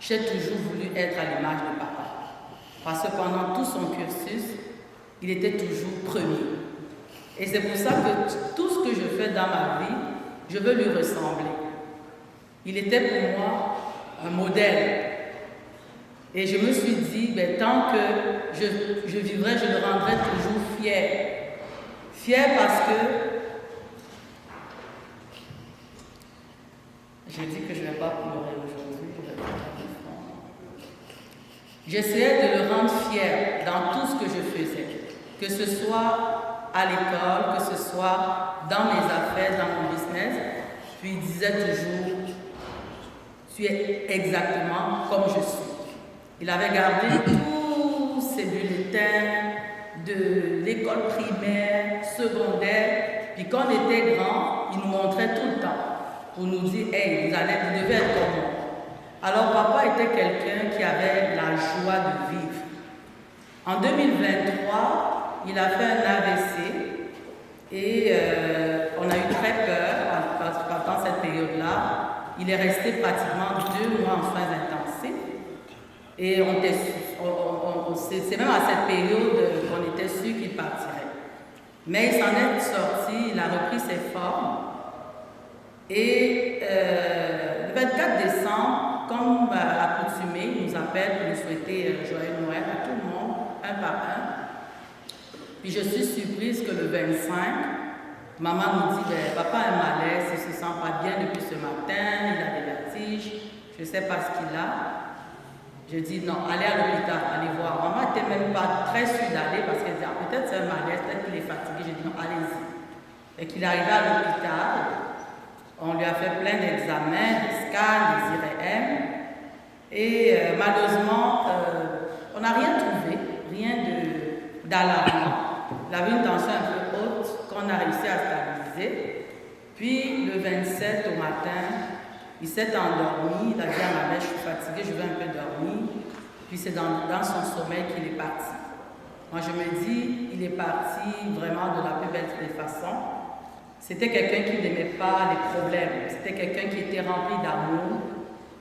j'ai toujours voulu être à l'image de papa. Parce que pendant tout son cursus, il était toujours premier. Et c'est pour ça que tout ce que je fais dans ma vie, je veux lui ressembler. Il était pour moi un modèle. Et je me suis dit, ben, tant que je vivrai, je le rendrai toujours fier. Fier parce que je dis que je ne vais pas pleurer aujourd'hui, je vais pas pleurer. J'essayais de le rendre fier dans tout ce que je faisais, que ce soit à l'école, que ce soit dans mes affaires, dans mon business. Puis il disait toujours, tu es exactement comme je suis. Il avait gardé tous ses bulletins de l'école primaire, secondaire. Puis quand on était grand, il nous montrait tout le temps pour nous dire, hey, vous devez être comme moi. Alors papa était quelqu'un qui avait la joie de vivre. En 2023, il a fait un AVC et on a eu très peur pendant cette période-là. Il est resté pratiquement 2 mois en soins intensifs et c'est même à cette période qu'on était sûr qu'il partirait. Mais il s'en est sorti, il a repris ses formes et le 24 décembre, comme accoutumé, il nous appelle pour nous souhaiter joyeux Noël à tout le monde, un par un. Puis je suis surprise que le 25, maman nous dit, ben, papa a un malaise, il ne se sent pas bien depuis ce matin, il a des vertiges, je ne sais pas ce qu'il a. Je dis non, allez à l'hôpital, allez voir. Maman n'était même pas très sûre d'aller parce qu'elle disait, ah, peut-être c'est un malaise, peut-être qu'il est fatigué. Je dis non, allez-y. Et qu'il est arrivé à l'hôpital. On lui a fait plein d'examens, des scans, des IRM. Et malheureusement, on n'a rien trouvé, rien d'alarmant. Il avait une tension un peu haute qu'on a réussi à stabiliser. Puis le 27 au matin, il s'est endormi. Il a dit à ma mère, je suis fatiguée, je veux un peu dormir. Puis c'est dans son sommeil qu'il est parti. Moi je me dis, il est parti vraiment de la plus belle des façons. C'était quelqu'un qui n'aimait pas les problèmes. C'était quelqu'un qui était rempli d'amour.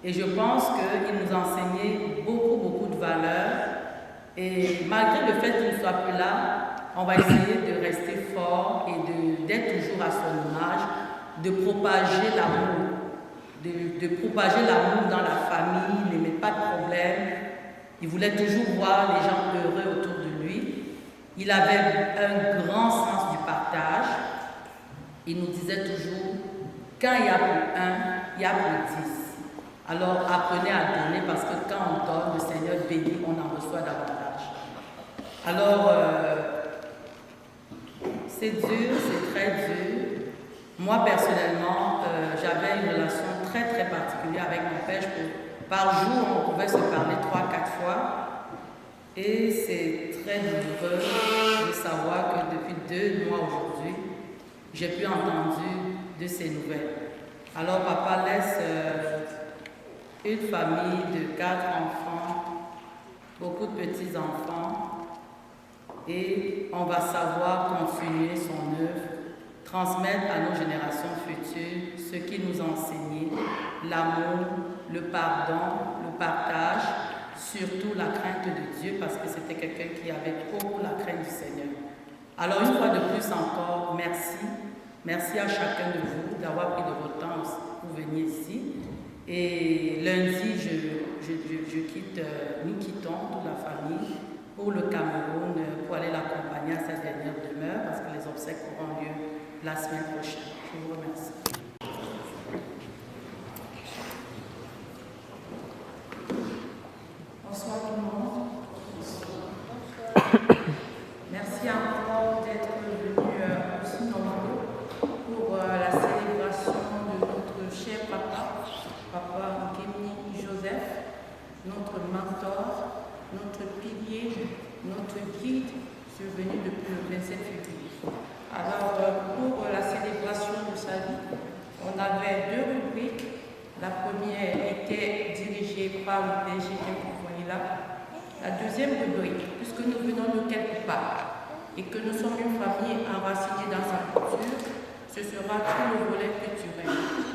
Et je pense qu'il nous enseignait beaucoup de valeurs. Et malgré le fait qu'il ne soit plus là, on va essayer de rester fort et d'être toujours à son image, de propager l'amour. De propager l'amour dans la famille, il n'aimait pas de problème. Il voulait toujours voir les gens heureux autour de lui. Il avait un grand sens du partage. Il nous disait toujours, quand il y a pour 1, il y a pour 10. Alors apprenez à donner parce que quand on donne, le Seigneur bénit, on en reçoit davantage. Alors, c'est dur, c'est très dur. Moi, personnellement, j'avais une relation très particulière avec mon père. Par jour, on pouvait se parler 3-4 fois. Et c'est très douloureux de savoir que depuis 2 mois aujourd'hui, j'ai plus entendu de ces nouvelles. Alors papa laisse une famille de 4 enfants, beaucoup de petits-enfants, et on va savoir continuer son œuvre, transmettre à nos générations futures ce qu'il nous a enseigné, l'amour, le pardon, le partage, surtout la crainte de Dieu, parce que c'était quelqu'un qui avait beaucoup la crainte du Seigneur. Alors une fois de plus encore, merci. Merci à chacun de vous d'avoir pris de votre temps pour venir ici. Et lundi, nous quittons toute la famille pour le Cameroun pour aller l'accompagner à sa dernière demeure parce que les obsèques auront lieu la semaine prochaine. Je vous remercie. Bonsoir tout le monde. Merci encore d'être venus aussi nombreux pour la célébration de notre cher papa, Papa Nkemi Joseph, notre mentor, notre pilier, notre guide, survenu depuis le 27 février. Alors, pour la célébration de sa vie, on avait 2 rubriques. La première était dirigée par le PG que vous voyez là. La deuxième rubrique, puisque nous venons de quelque part et que nous sommes une famille enracinée dans sa culture, ce sera tout le volet culturel.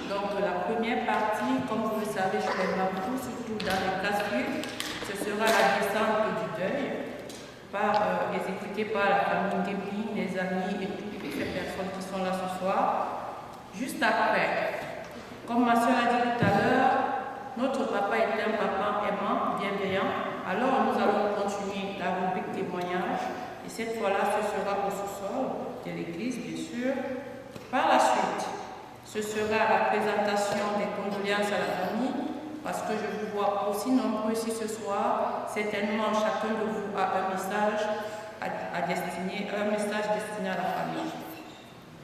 Donc la première partie, comme vous le savez, je les bambous, surtout dans les classes vives, ce sera la descente du deuil, exécutée par la famille Nkemi, les amis et toutes les personnes qui sont là ce soir. Juste après, comme ma soeur a dit tout à l'heure, notre papa était un papa aimant, bienveillant. Alors nous allons continuer la rubrique témoignage et cette fois-là ce sera au sous-sol de l'église bien sûr. Par la suite, ce sera la présentation des condoléances à la famille parce que je vous vois aussi nombreux ici ce soir. Certainement chacun de vous a un message destiné à la famille.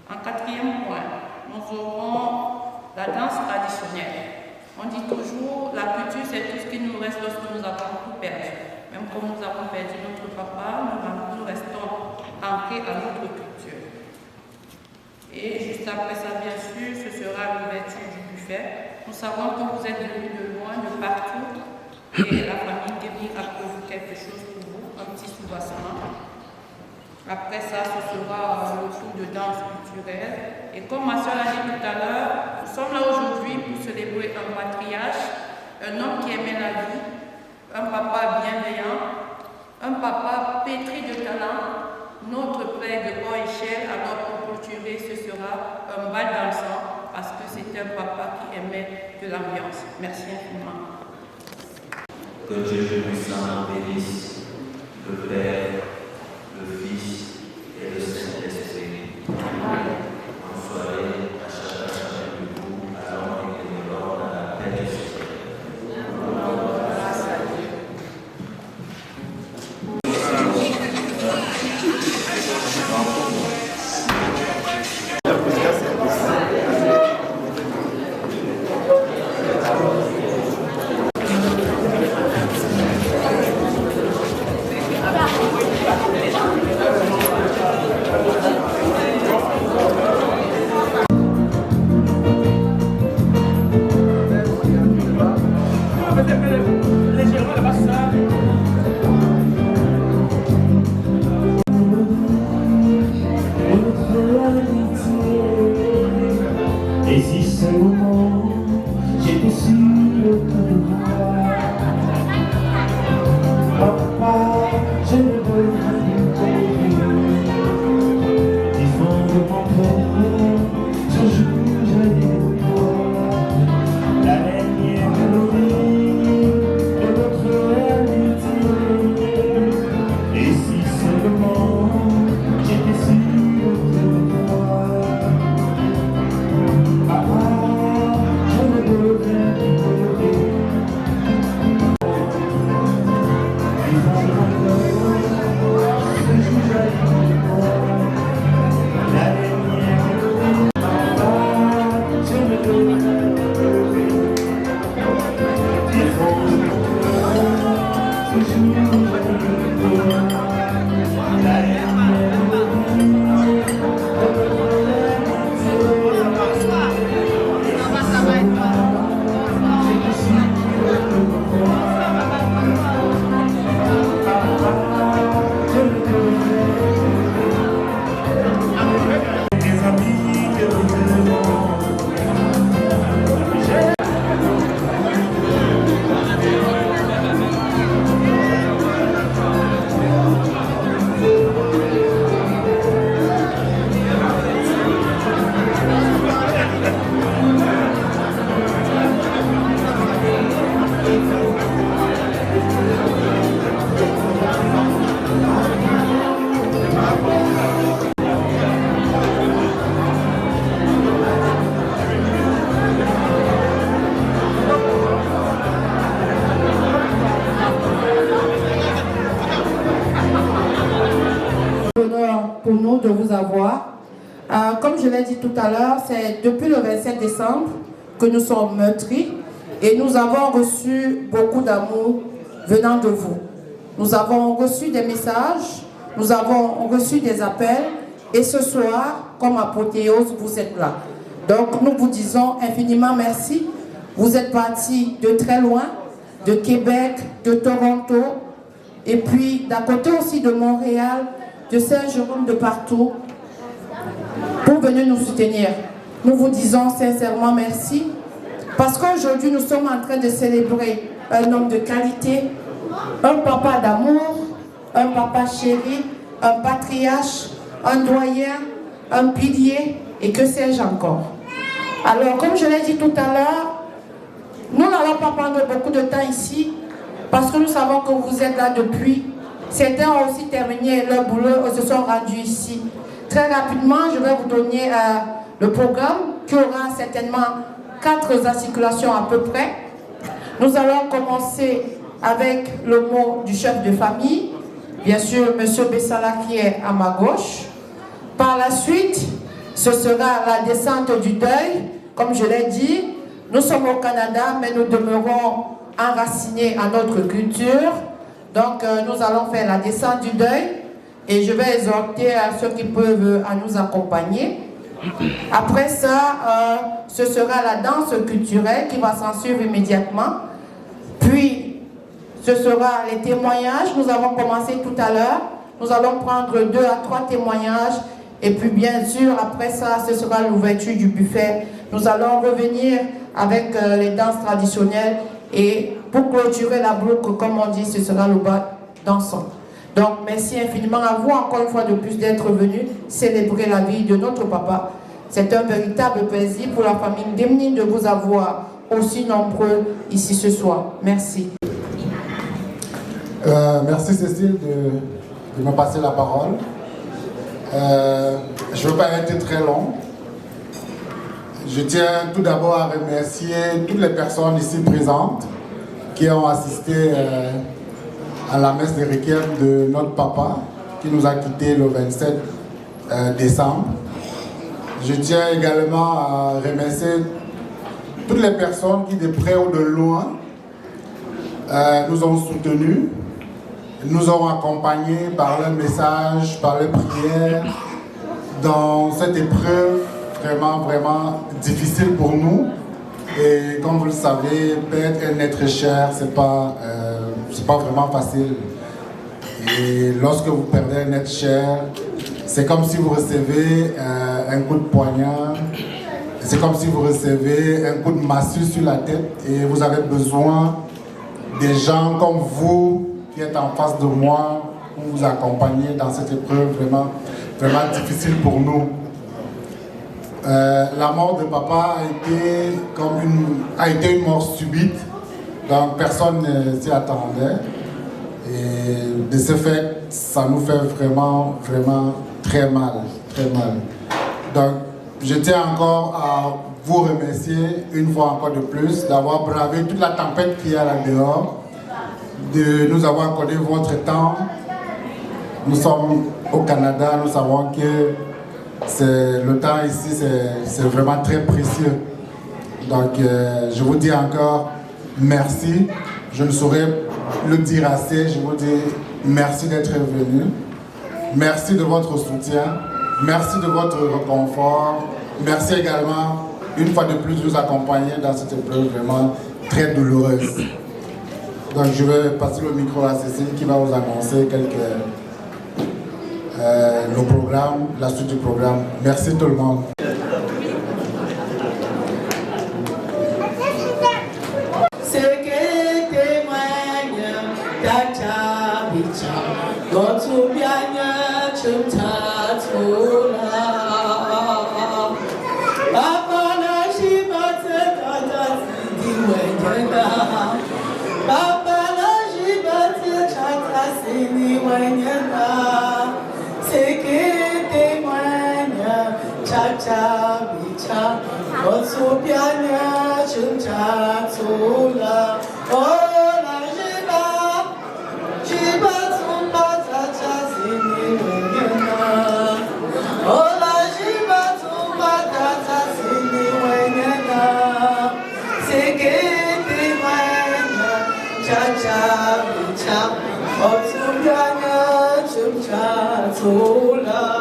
En 4e point, nous aurons la danse traditionnelle. On dit toujours, la culture c'est tout ce qui nous reste lorsque nous avons tout perdu. Même comme nous avons perdu notre papa, nous restons ancrés à notre culture. Et juste après ça, bien sûr, ce sera l'ouverture du buffet. Nous savons que vous êtes venus de loin, de partout, et la famille Nkemi a prévu quelque chose pour vous, un petit soubassement. Après ça, ce sera le tour de danse culturelle. Et comme ma soeur l'a dit tout à l'heure, nous sommes là aujourd'hui pour célébrer un matriarche, un homme qui aimait la vie, un papa bienveillant, un papa pétri de talent, notre père de haute échelle. Alors pour clôturer, ce sera un bal dansant parce que c'était un papa qui aimait de l'ambiance. Merci infiniment. Que Dieu puissant bénisse le Père, le Fils et le Saint-Esprit. En soirée, à chacun de vous, allons et nous dans la paix du Seigneur. Et si seulement j'étais sûr de moi, papa, je ne veux plus t'aimer. Du fond de mon cœur, je jouerai des toi. La dernière mélodie de notre amitié. Et si seulement j'étais sûr de toi. Papa, comme je l'ai dit tout à l'heure, c'est depuis le 27 décembre que nous sommes meurtris et nous avons reçu beaucoup d'amour venant de vous. Nous avons reçu des messages, nous avons reçu des appels et ce soir, comme apothéose, vous êtes là. Donc nous vous disons infiniment merci. Vous êtes partis de très loin, de Québec, de Toronto et puis d'à côté aussi de Montréal, de Saint-Jérôme, de partout, pour venir nous soutenir. Nous vous disons sincèrement merci, parce qu'aujourd'hui nous sommes en train de célébrer un homme de qualité, un papa d'amour, un papa chéri, un patriarche, un doyen, un pilier, et que sais-je encore. Alors, comme je l'ai dit tout à l'heure, nous n'allons pas prendre beaucoup de temps ici, parce que nous savons que vous êtes là depuis. Certains ont aussi terminé leur boulot et se sont rendus ici. Très rapidement, je vais vous donner le programme qui aura certainement 4 articulations à peu près. Nous allons commencer avec le mot du chef de famille, bien sûr, M. Bessala qui est à ma gauche. Par la suite, ce sera la descente du deuil. Comme je l'ai dit, nous sommes au Canada, mais nous demeurons enracinés à notre culture. Donc, nous allons faire la descente du deuil et je vais exhorter à ceux qui peuvent à nous accompagner. Après ça, ce sera la danse culturelle qui va s'en suivre immédiatement. Puis, ce sera les témoignages. Nous avons commencé tout à l'heure. Nous allons prendre 2 à 3 témoignages. Et puis, bien sûr, après ça, ce sera l'ouverture du buffet. Nous allons revenir avec les danses traditionnelles. Et pour clôturer la boucle, comme on dit, ce sera le bas dansant. Donc, merci infiniment à vous, encore une fois de plus, d'être venus célébrer la vie de notre papa. C'est un véritable plaisir pour la famille Demni de vous avoir aussi nombreux ici ce soir. Merci. Merci Cécile de me passer la parole. Je ne veux pas être très long. Je tiens tout d'abord à remercier toutes les personnes ici présentes qui ont assisté à la messe de requiem de notre papa qui nous a quittés le 27 décembre. Je tiens également à remercier toutes les personnes qui de près ou de loin nous ont soutenus, nous ont accompagnés par leurs messages, par leurs prières dans cette épreuve vraiment difficile pour nous. Et comme vous le savez, perdre un être cher, c'est pas vraiment facile. Et lorsque vous perdez un être cher, c'est comme si vous recevez un coup de poignard, c'est comme si vous recevez un coup de massue sur la tête et vous avez besoin des gens comme vous qui êtes en face de moi pour vous accompagner dans cette épreuve vraiment difficile pour nous. La mort de papa a été une mort subite, donc personne ne s'y attendait. Et de ce fait, ça nous fait vraiment très mal. Donc, je tiens encore à vous remercier une fois encore de plus d'avoir bravé toute la tempête qu'il y a là-dehors, de nous avoir accordé votre temps. Nous sommes au Canada, nous savons que le temps ici, c'est vraiment très précieux. Donc, je vous dis encore merci. Je ne saurais le dire assez. Je vous dis merci d'être venu. Merci de votre soutien. Merci de votre réconfort. Merci également, une fois de plus, de nous accompagner dans cette épreuve vraiment très douloureuse. Donc, je vais passer le micro à Cécile qui va vous annoncer le programme, la suite du programme. Merci tout le monde. Oh, La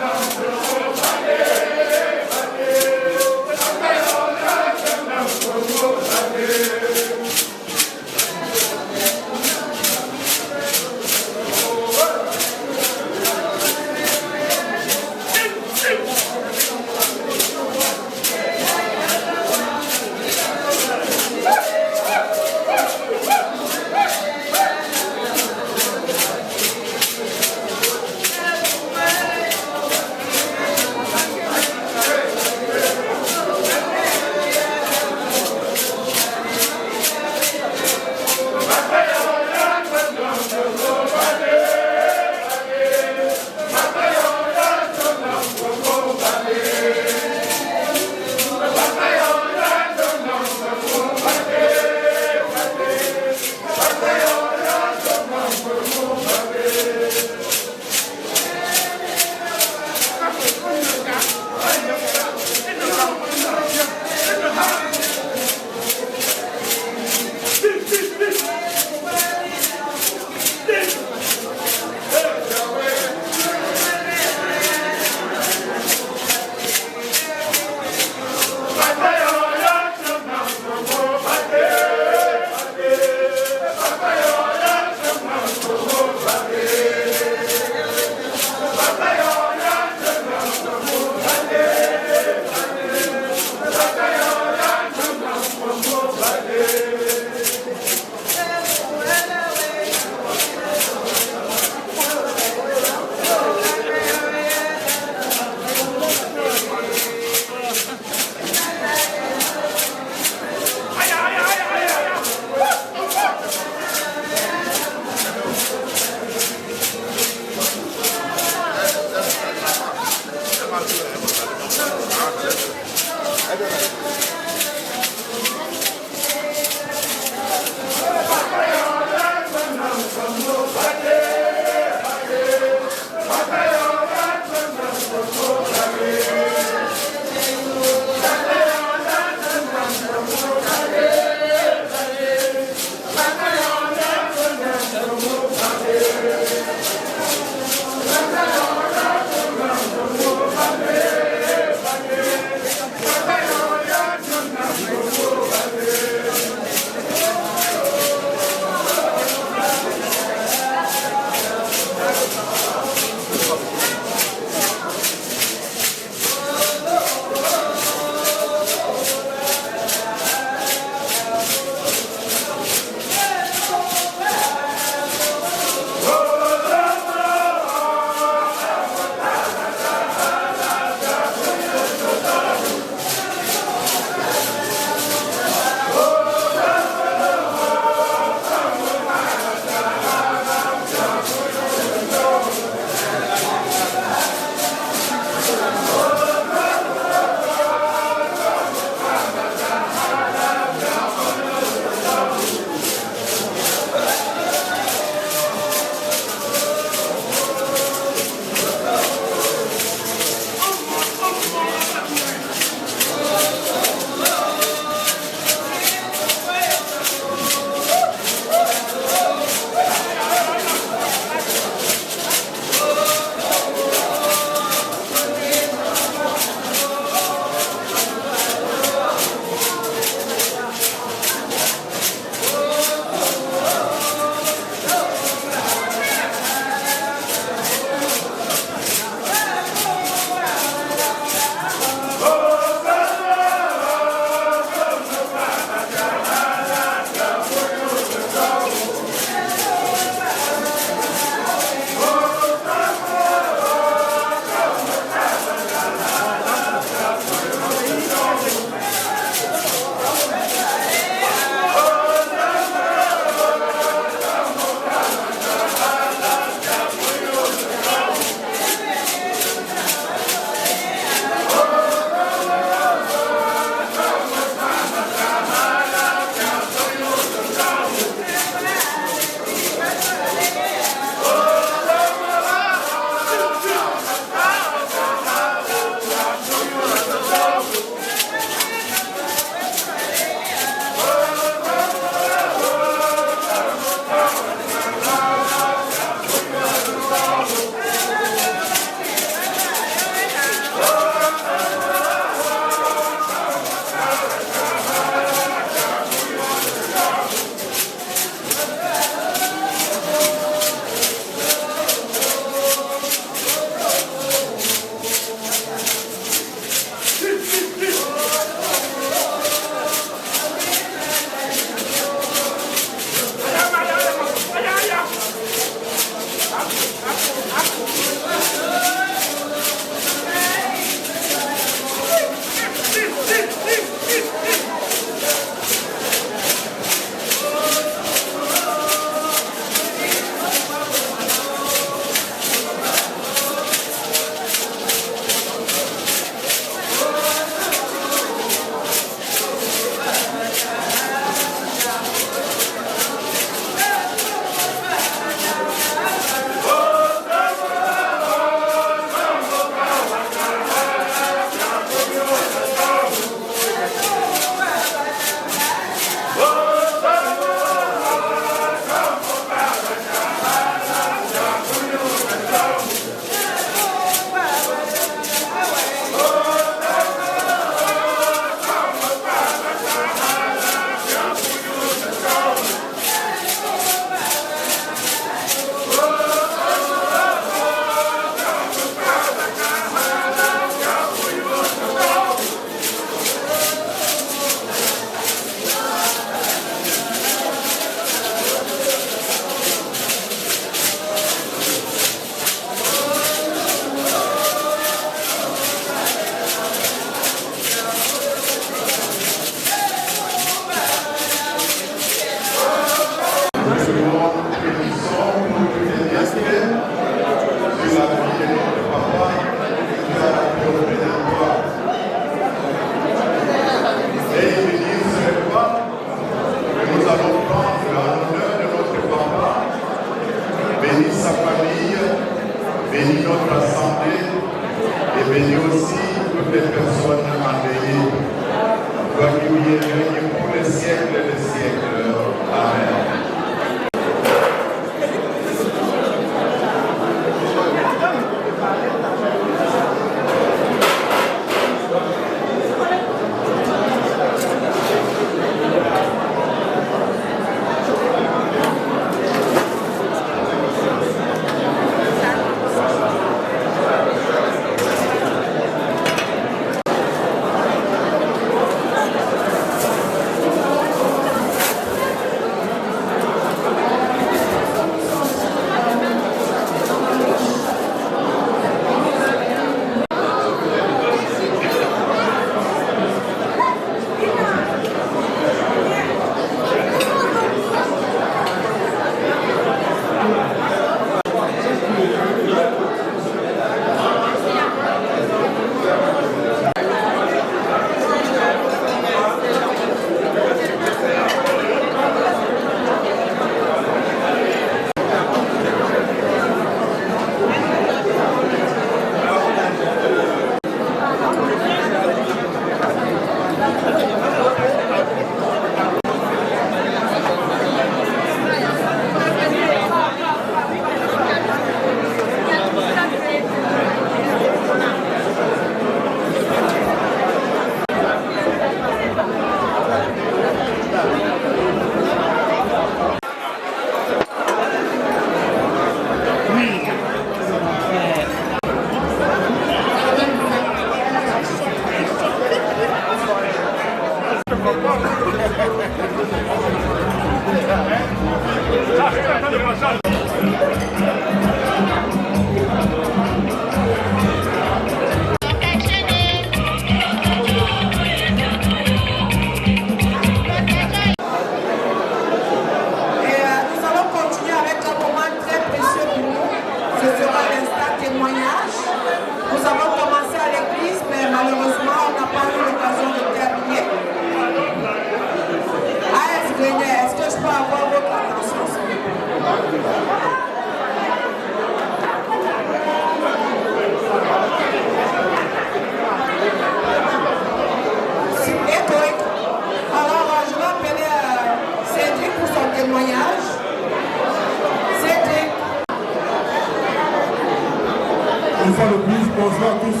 fois de plus, bonsoir à tous.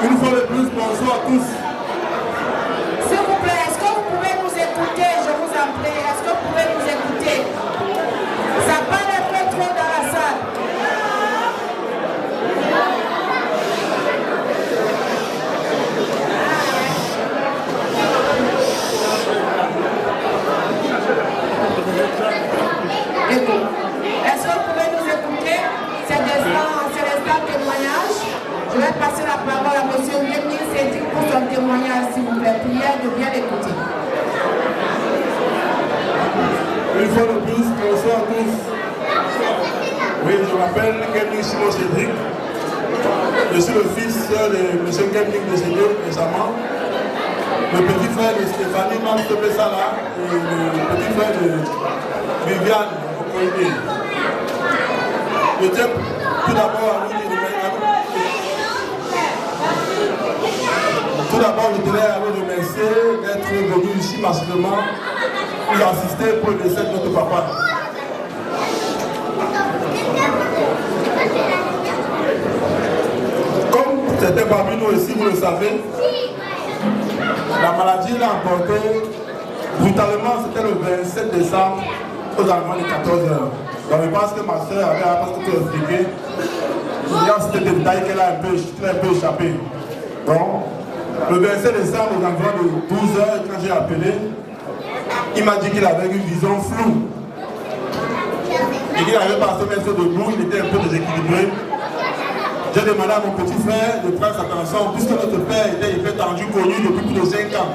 Une fois de plus, bonsoir à tous. S'il vous plaît, est-ce que vous pouvez nous écouter? Je vous en prie, est-ce que vous pouvez nous écouter? Ça parle un peu trop dans la salle. Écoute, est-ce que vous pouvez nous écouter? C'est l'instant témoignage. Je vais passer la parole à M. Yemi Cédric pour son témoignage, s'il vous plaît. Prière de bien l'écouter. Une fois de plus, bonsoir à tous. Oui, je m'appelle Kevin Simon Cédric. Je suis le fils de M. Kevin décédé récemment. Le petit frère de Stéphanie Mamtopesala et le petit frère de Viviane Okoye. Je tiens tout d'abord à je tenais à vous remercier d'être venu ici massivement pour assister pour le décès de notre papa. Comme c'était parmi nous ici, vous le savez, la maladie l'a emporté brutalement, c'était le 27 décembre aux alentours de 14 h. Donc je pense que ma soeur avait un peu tout expliqué. Il y a ce détail qu'elle a un peu échappé. Donc, le 27 décembre, aux environs de 12 h, quand j'ai appelé, il m'a dit qu'il avait une vision floue. Et qu'il n'avait pas à se mettre debout, il était un peu déséquilibré. J'ai demandé à mon petit frère de prendre sa attention, puisque notre père était hypertendu, connu depuis plus de 5 ans.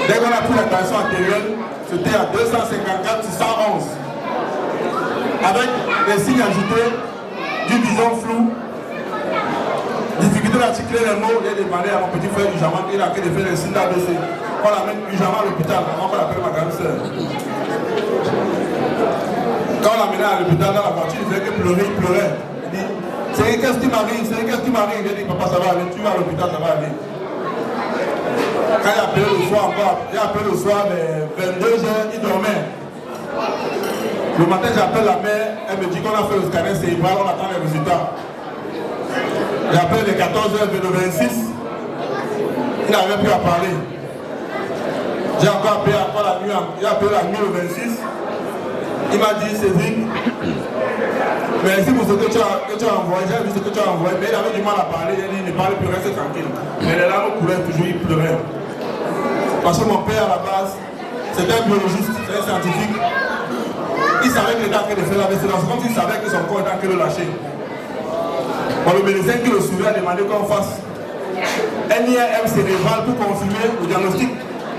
Dès qu'on a pris la tension artérielle, c'était à 254/111. Avec les signes ajoutés d'une vision floue, difficulté d'articuler les mots, j'ai demandé à mon petit frère urgemment qu'il a fait les signes d'ABC. On l'amène urgemment à l'hôpital avant qu'on appelle ma grande soeur. Quand on l'amenait à l'hôpital dans la voiture, il faisait que pleurer, il pleurait. Il dit, c'est qu'est-ce qui m'arrive, c'est qu'est-ce qui m'arrive. J'ai dit, papa, ça va aller, tu vas à l'hôpital, ça va aller. Quand j'ai appelé le soir encore, j'ai appelé le soir vers 22 h, il dormait. Le matin, j'appelle la mère, elle me dit qu'on a fait le scanner cérébral, on attend les résultats. J'appelle les 14 h de le 26, il n'avait plus à parler. J'ai encore appelé la nuit, j'ai appelé la nuit le 26. Il m'a dit, Cédric, merci pour ce que tu as envoyé, j'ai vu ce que tu as envoyé, mais il avait du mal à parler, il a dit, il ne parle plus, reste tranquille. Mais les larmes coulaient toujours, il pleurait. Parce que mon père, à la base, c'était un biologiste, c'est un scientifique. Il savait qu'il était en train de faire la vaisselle, c'est comme s'il savait que son corps était en train de lâcher. Bon, le médecin qui le suivait a demandé qu'on fasse un IRM cérébral pour confirmer le diagnostic,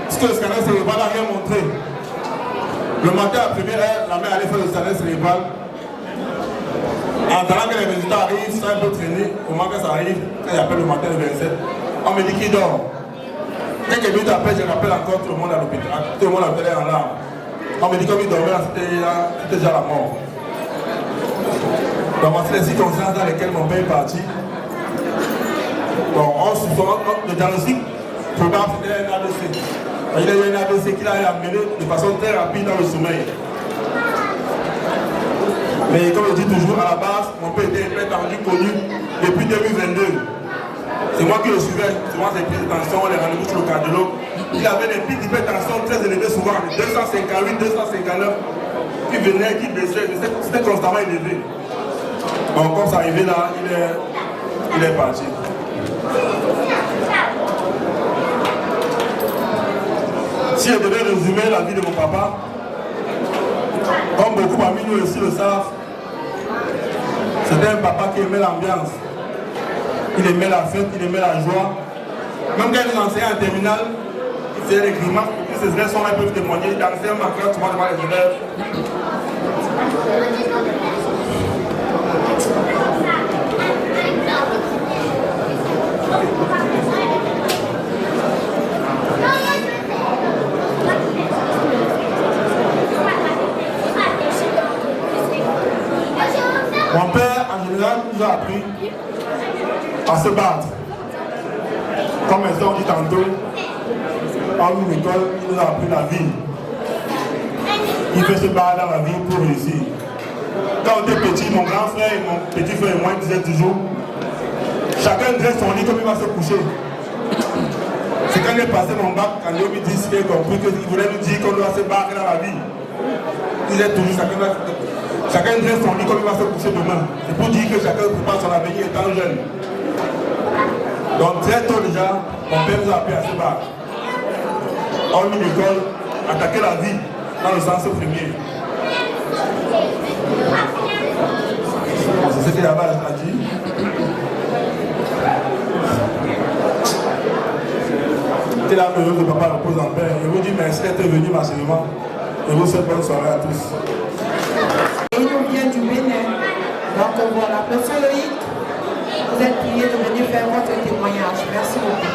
parce que le scanner cérébral n'a rien montré. Le matin à première heure, la mère allait faire le scanner cérébral. En attendant que les résultats arrivent, ça a un peu traîné, au moment que ça arrive, quand j'appelle le matin le 27, on me dit qu'il dort. Quelques minutes après, je rappelle encore tout le monde à l'hôpital, tout le monde à l'hôpital en larmes. On me dit comme il dormait, c'était déjà la mort. Donc, c'est les circonstances dans lesquelles mon père est parti. Bon, le diagnostic probable c'était un AVC. Il y a eu un AVC qu'il a amené de façon très rapide dans le sommeil. Mais comme je dis toujours, à la base, mon père était hypertendu connu depuis 2022. C'est moi qui le suivais, souvent c'est prises de tension, les rendez-vous sur le cardiologue. Il avait des pics d'hypertension très élevés, souvent 258, 259, qui venaient, qui baissaient, c'était constamment élevé. Bon, comme ça arrivait là, il est parti. Si je devais résumer la vie de mon papa, comme beaucoup parmi nous aussi le savent, c'était un papa qui aimait l'ambiance. Il aimait la fête, il aimait la joie. Même quand il nous enseignait en terminale, il faisait des grimaces, ses élèves sont là, ils peuvent témoigner, il dansait un matin, souvent devant les élèves. Mon père, en général, nous a appris à se battre. Comme les gens ont dit tantôt, en une école, il nous a appris la vie. Il veut se battre dans la vie pour réussir. Quand on était petit, mon grand frère et mon petit frère et moi, ils disaient toujours, chacun dresse son lit comme il va se coucher. C'est quand il est passé mon bac, quand Léo me dit qu'il a compris qu'il voulait nous dire qu'on doit se battre dans la vie. Il disait toujours, chacun dresse son lit comme il va se coucher demain. C'est pour dire que chacun prépare son avenir étant jeune. Donc très tôt déjà, mon père nous a appris à se battre. En l'école, attaquer la vie dans le sens premier. C'est ce qu'il y avait à dire. C'est la période de papa repose en paix. Je vous dis merci d'être venu massivement. Et vous souhaite bonne soirée à tous. Et il nous vient du Bénin. Donc voilà, monsieur Loïc, vous êtes prié de venir faire votre témoignage. Merci beaucoup.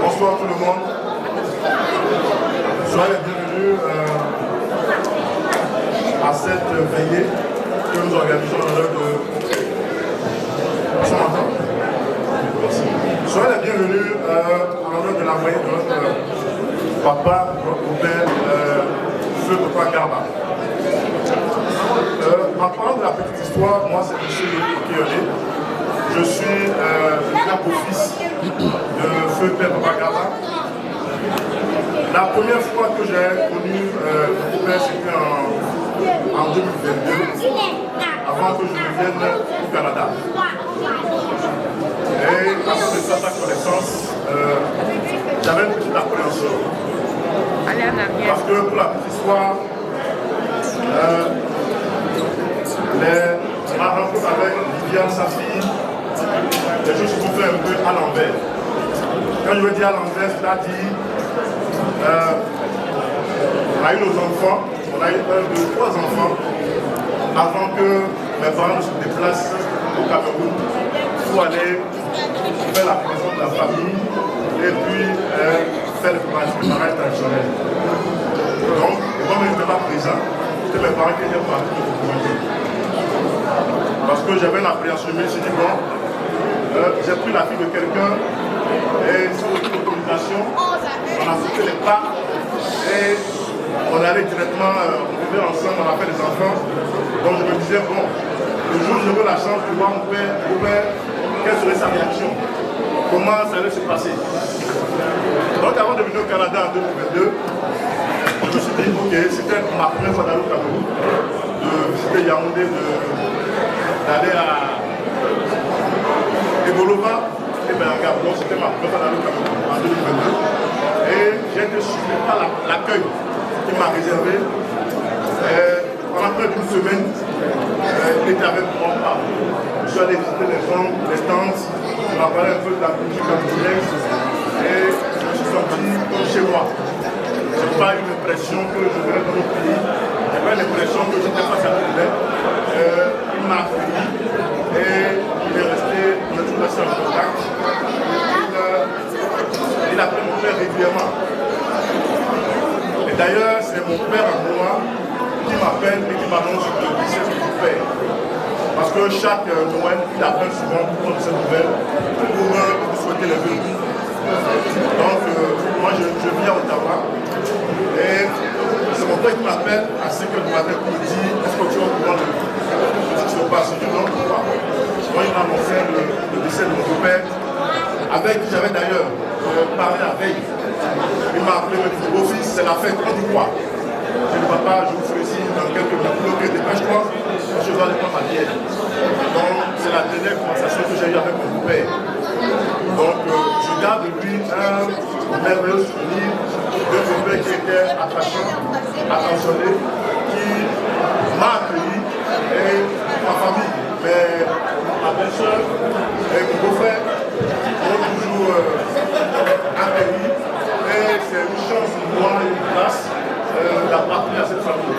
Bonsoir tout le monde. Soyez les bienvenus à cette veillée que nous organisons en l'heure de... Soyez les bienvenus en l'honneur de la veillée de notre papa, notre père, feu Papa Garba. En parlant de la petite histoire, moi c'est M. Kiolé. Je suis le beau-fils de feu père Papa Garba. La première fois que j'ai connu mon père, c'était en 2022, avant que je ne vienne au Canada. Et quand on fait sa connaissance, j'avais une petite appréhension. Parce que pour la petite histoire, ma rencontre avec Viviane, sa fille, les choses se sont fait un peu à l'envers. Quand je veux dire à l'envers, c'est-à-dire on a eu nos enfants, on a eu 1, 2, 3 enfants avant que mes parents se déplacent au Cameroun pour aller faire la présence de la famille et puis faire le mariage traditionnel. Donc, moi je n'étais pas présent, c'était mes parents qui étaient partis de documenter. Parce que j'avais une appréhension, je me suis dit bon, j'ai pris la fille de quelqu'un et sur l'autorisation, on a sauté les pas et on allait directement, on vivait ensemble, on a fait des enfants. Donc je me disais, bon, le jour où j'aurai la chance de voir mon père, quelle serait sa réaction? Comment ça allait se passer? Donc avant de venir au Canada en 2022, je me suis dit, ok, c'était ma première fois d'aller au Cameroun, de visiter Yaoundé, d'aller à Egolova. Et bien, donc c'était ma première fois d'aller au Cameroun en 2022. Et j'ai été surpris par l'accueil qu'il m'a réservé. Pendant près d'une semaine, il était avec moi. Je suis allé visiter les gens, les stands, on m'a parlé un peu de la culture camerounaise et je me suis senti comme chez moi. Je n'ai pas eu l'impression que je venais dans notre pays, je n'ai pas eu l'impression que j'étais face à lui. Il m'a accueilli et il est resté, on est toujours resté en contact. Il appelle mon père régulièrement. Et d'ailleurs, c'est mon père à moi qui m'appelle et qui m'annonce le décès de mon père. Parce que chaque Noël, il appelle souvent pour prendre cette nouvelle, pour souhaiter les vœux. Donc, moi, je vis à Ottawa. Et c'est mon père qui m'appelle à 5 h du matin pour me dire est-ce que tu vas pouvoir le ce qui se passe? Je dis non, pourquoi? Moi, il m'a annoncé le décès de mon père, avec qui j'avais d'ailleurs parlé la veille. Il m'a appelé, il m'a dit beau-fils, c'est la fête, on dit quoi? J'ai dit papa, je vous ferai ici dans quelques minutes, ok, dépêche-toi, je dois aller prendre ma bière. Donc, c'est la dernière conversation que j'ai eue avec mon père. Donc, je garde de lui un merveilleux souvenir de mon père qui était attachant, attentionné, qui m'a accueilli et ma famille, mais ma belle-soeur et mon beau-frère m'ont toujours accueilli. Et c'est une chance pour moi et une grâce d'appartenir à cette famille.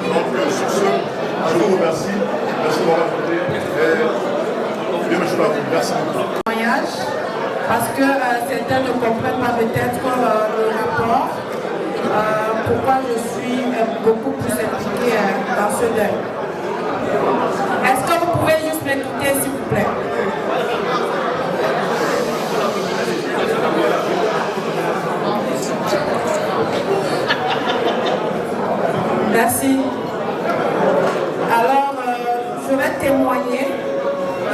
Donc, sur ce, je vous remercie. Merci de m'avoir écouté. Et merci beaucoup. Parce que certains ne comprennent pas peut-être le rapport, pourquoi je suis beaucoup plus impliquée dans ce deuil. Est-ce que vous pouvez juste serait quitter, s'il vous plaît. Merci. Alors, je vais témoigner.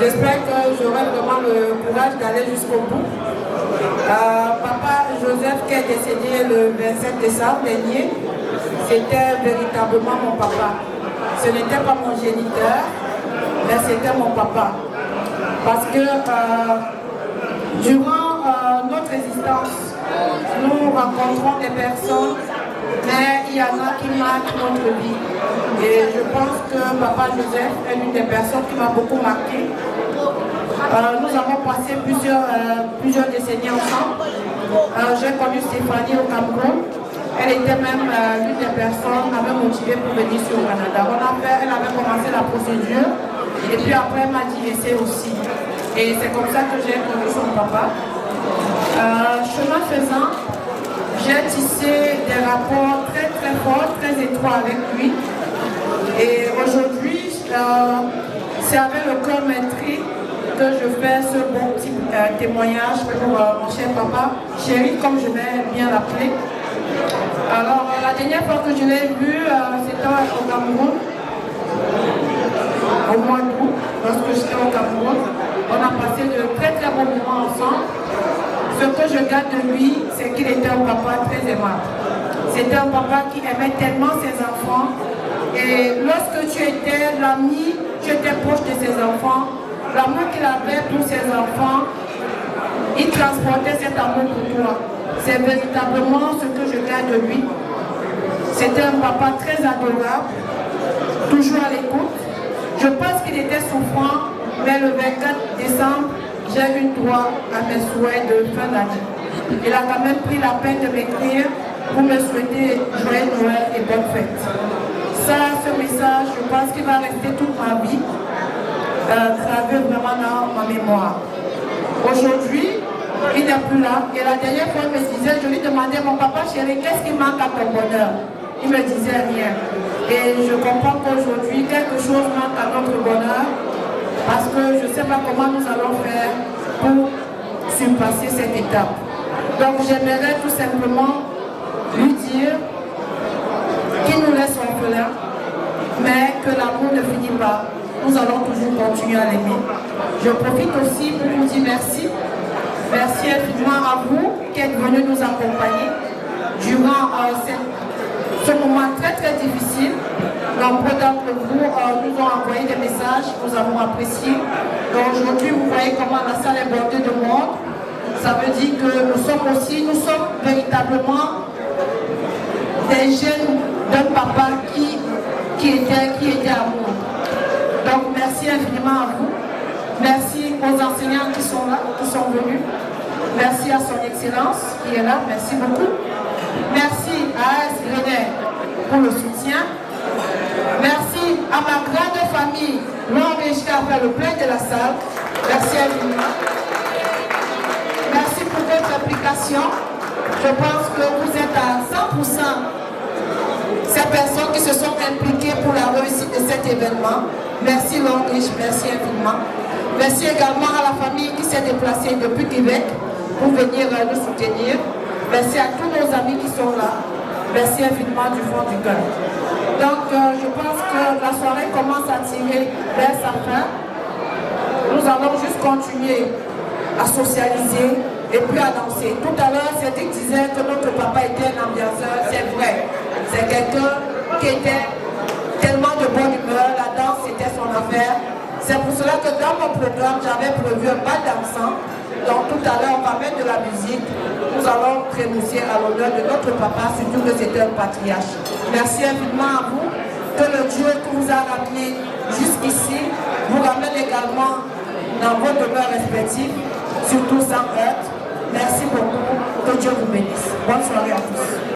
J'espère que j'aurai vraiment le courage d'aller jusqu'au bout. Papa Joseph, qui est décédé le 27 décembre dernier, c'était véritablement mon papa. Ce n'était pas mon géniteur, mais c'était mon papa. Parce que durant notre existence, nous rencontrons des personnes, mais il y en a qui marquent notre vie. Et je pense que Papa Joseph est l'une des personnes qui m'a beaucoup marqué. Nous avons passé plusieurs décennies ensemble. J'ai connu Stéphanie au Cameroun. Elle était même l'une des personnes qui m'avait motivée pour venir sur le Canada. Elle avait commencé la procédure et puis après elle m'a dit essayer aussi. Et c'est comme ça que j'ai connu son papa. Chemin faisant, j'ai tissé des rapports très très forts, très étroits avec lui. Et aujourd'hui, c'est avec le cœur meurtri que je fais ce bon petit témoignage pour mon cher papa, chéri, comme je vais bien l'appeler. Alors, la dernière fois que je l'ai vu, c'était au Cameroun, au mois d'août, lorsque j'étais au Cameroun. On a passé de très très bons moments ensemble. Ce que je garde de lui, c'est qu'il était un papa très aimable. C'était un papa qui aimait tellement ses enfants. Et lorsque tu étais l'ami, tu étais proche de ses enfants, l'amour qu'il avait pour ses enfants, il transportait cet amour pour toi. C'est véritablement ce que je garde de lui. C'était un papa très adorable, toujours à l'écoute. Je pense qu'il était souffrant, mais le 24 décembre, j'ai eu droit à mes souhaits de fin d'année. Il a quand même pris la peine de m'écrire pour me souhaiter joyeux Noël et bonne fête. Ça, ce message, je pense qu'il va rester toute ma vie gravé vraiment dans ma mémoire. Aujourd'hui, il n'est plus là. Et la dernière fois, il me disait, je lui demandais, mon papa chéri, qu'est-ce qui manque à ton bonheur? Il me disait rien. Et je comprends qu'aujourd'hui, quelque chose manque à notre bonheur parce que je ne sais pas comment nous allons faire pour surpasser cette étape. Donc j'aimerais tout simplement lui dire qu'il nous laisse orphelins, mais que l'amour ne finit pas. Nous allons toujours continuer à l'aimer. Je profite aussi pour vous dire merci. Merci infiniment à vous qui êtes venus nous accompagner durant ce moment très très difficile. Nombreux d'entre vous nous ont envoyé des messages, nous avons apprécié. Donc aujourd'hui, vous voyez comment la salle est bordée de monde. Ça veut dire que nous sommes véritablement des jeunes d'un papa qui était amour. Donc merci infiniment à vous. Merci aux enseignants qui sont là, qui sont venus. Merci à son excellence qui est là. Merci beaucoup. Merci à AS Grenet pour le soutien. Merci à ma grande famille, l'enregistré à faire le plein de la salle. Merci infiniment. Merci pour votre application. Je pense que vous êtes à 100% ces personnes qui se sont impliquées pour la réussite de cet événement. Merci Longriche, merci infiniment. Merci également à la famille qui s'est déplacée depuis Québec pour venir nous soutenir. Merci à tous nos amis qui sont là. Merci infiniment du fond du cœur. Donc je pense que la soirée commence à tirer vers sa fin. Nous allons juste continuer à socialiser et puis à danser. Tout à l'heure, Cédric disait que notre papa était un ambianceur. C'est vrai. C'est quelqu'un qui était tellement de bonne humeur. La danse, c'était son affaire. C'est pour cela que dans mon programme, j'avais prévu un bal dansant. Donc tout à l'heure, on va mettre de la musique. Nous allons trémousser à l'honneur de notre papa, surtout que c'était un patriarche. Merci infiniment à vous. Que le Dieu qui vous a ramené jusqu'ici vous ramène également dans vos demeures respectives, surtout sans heurts. Merci beaucoup. Que Dieu vous bénisse. Bonne soirée à tous.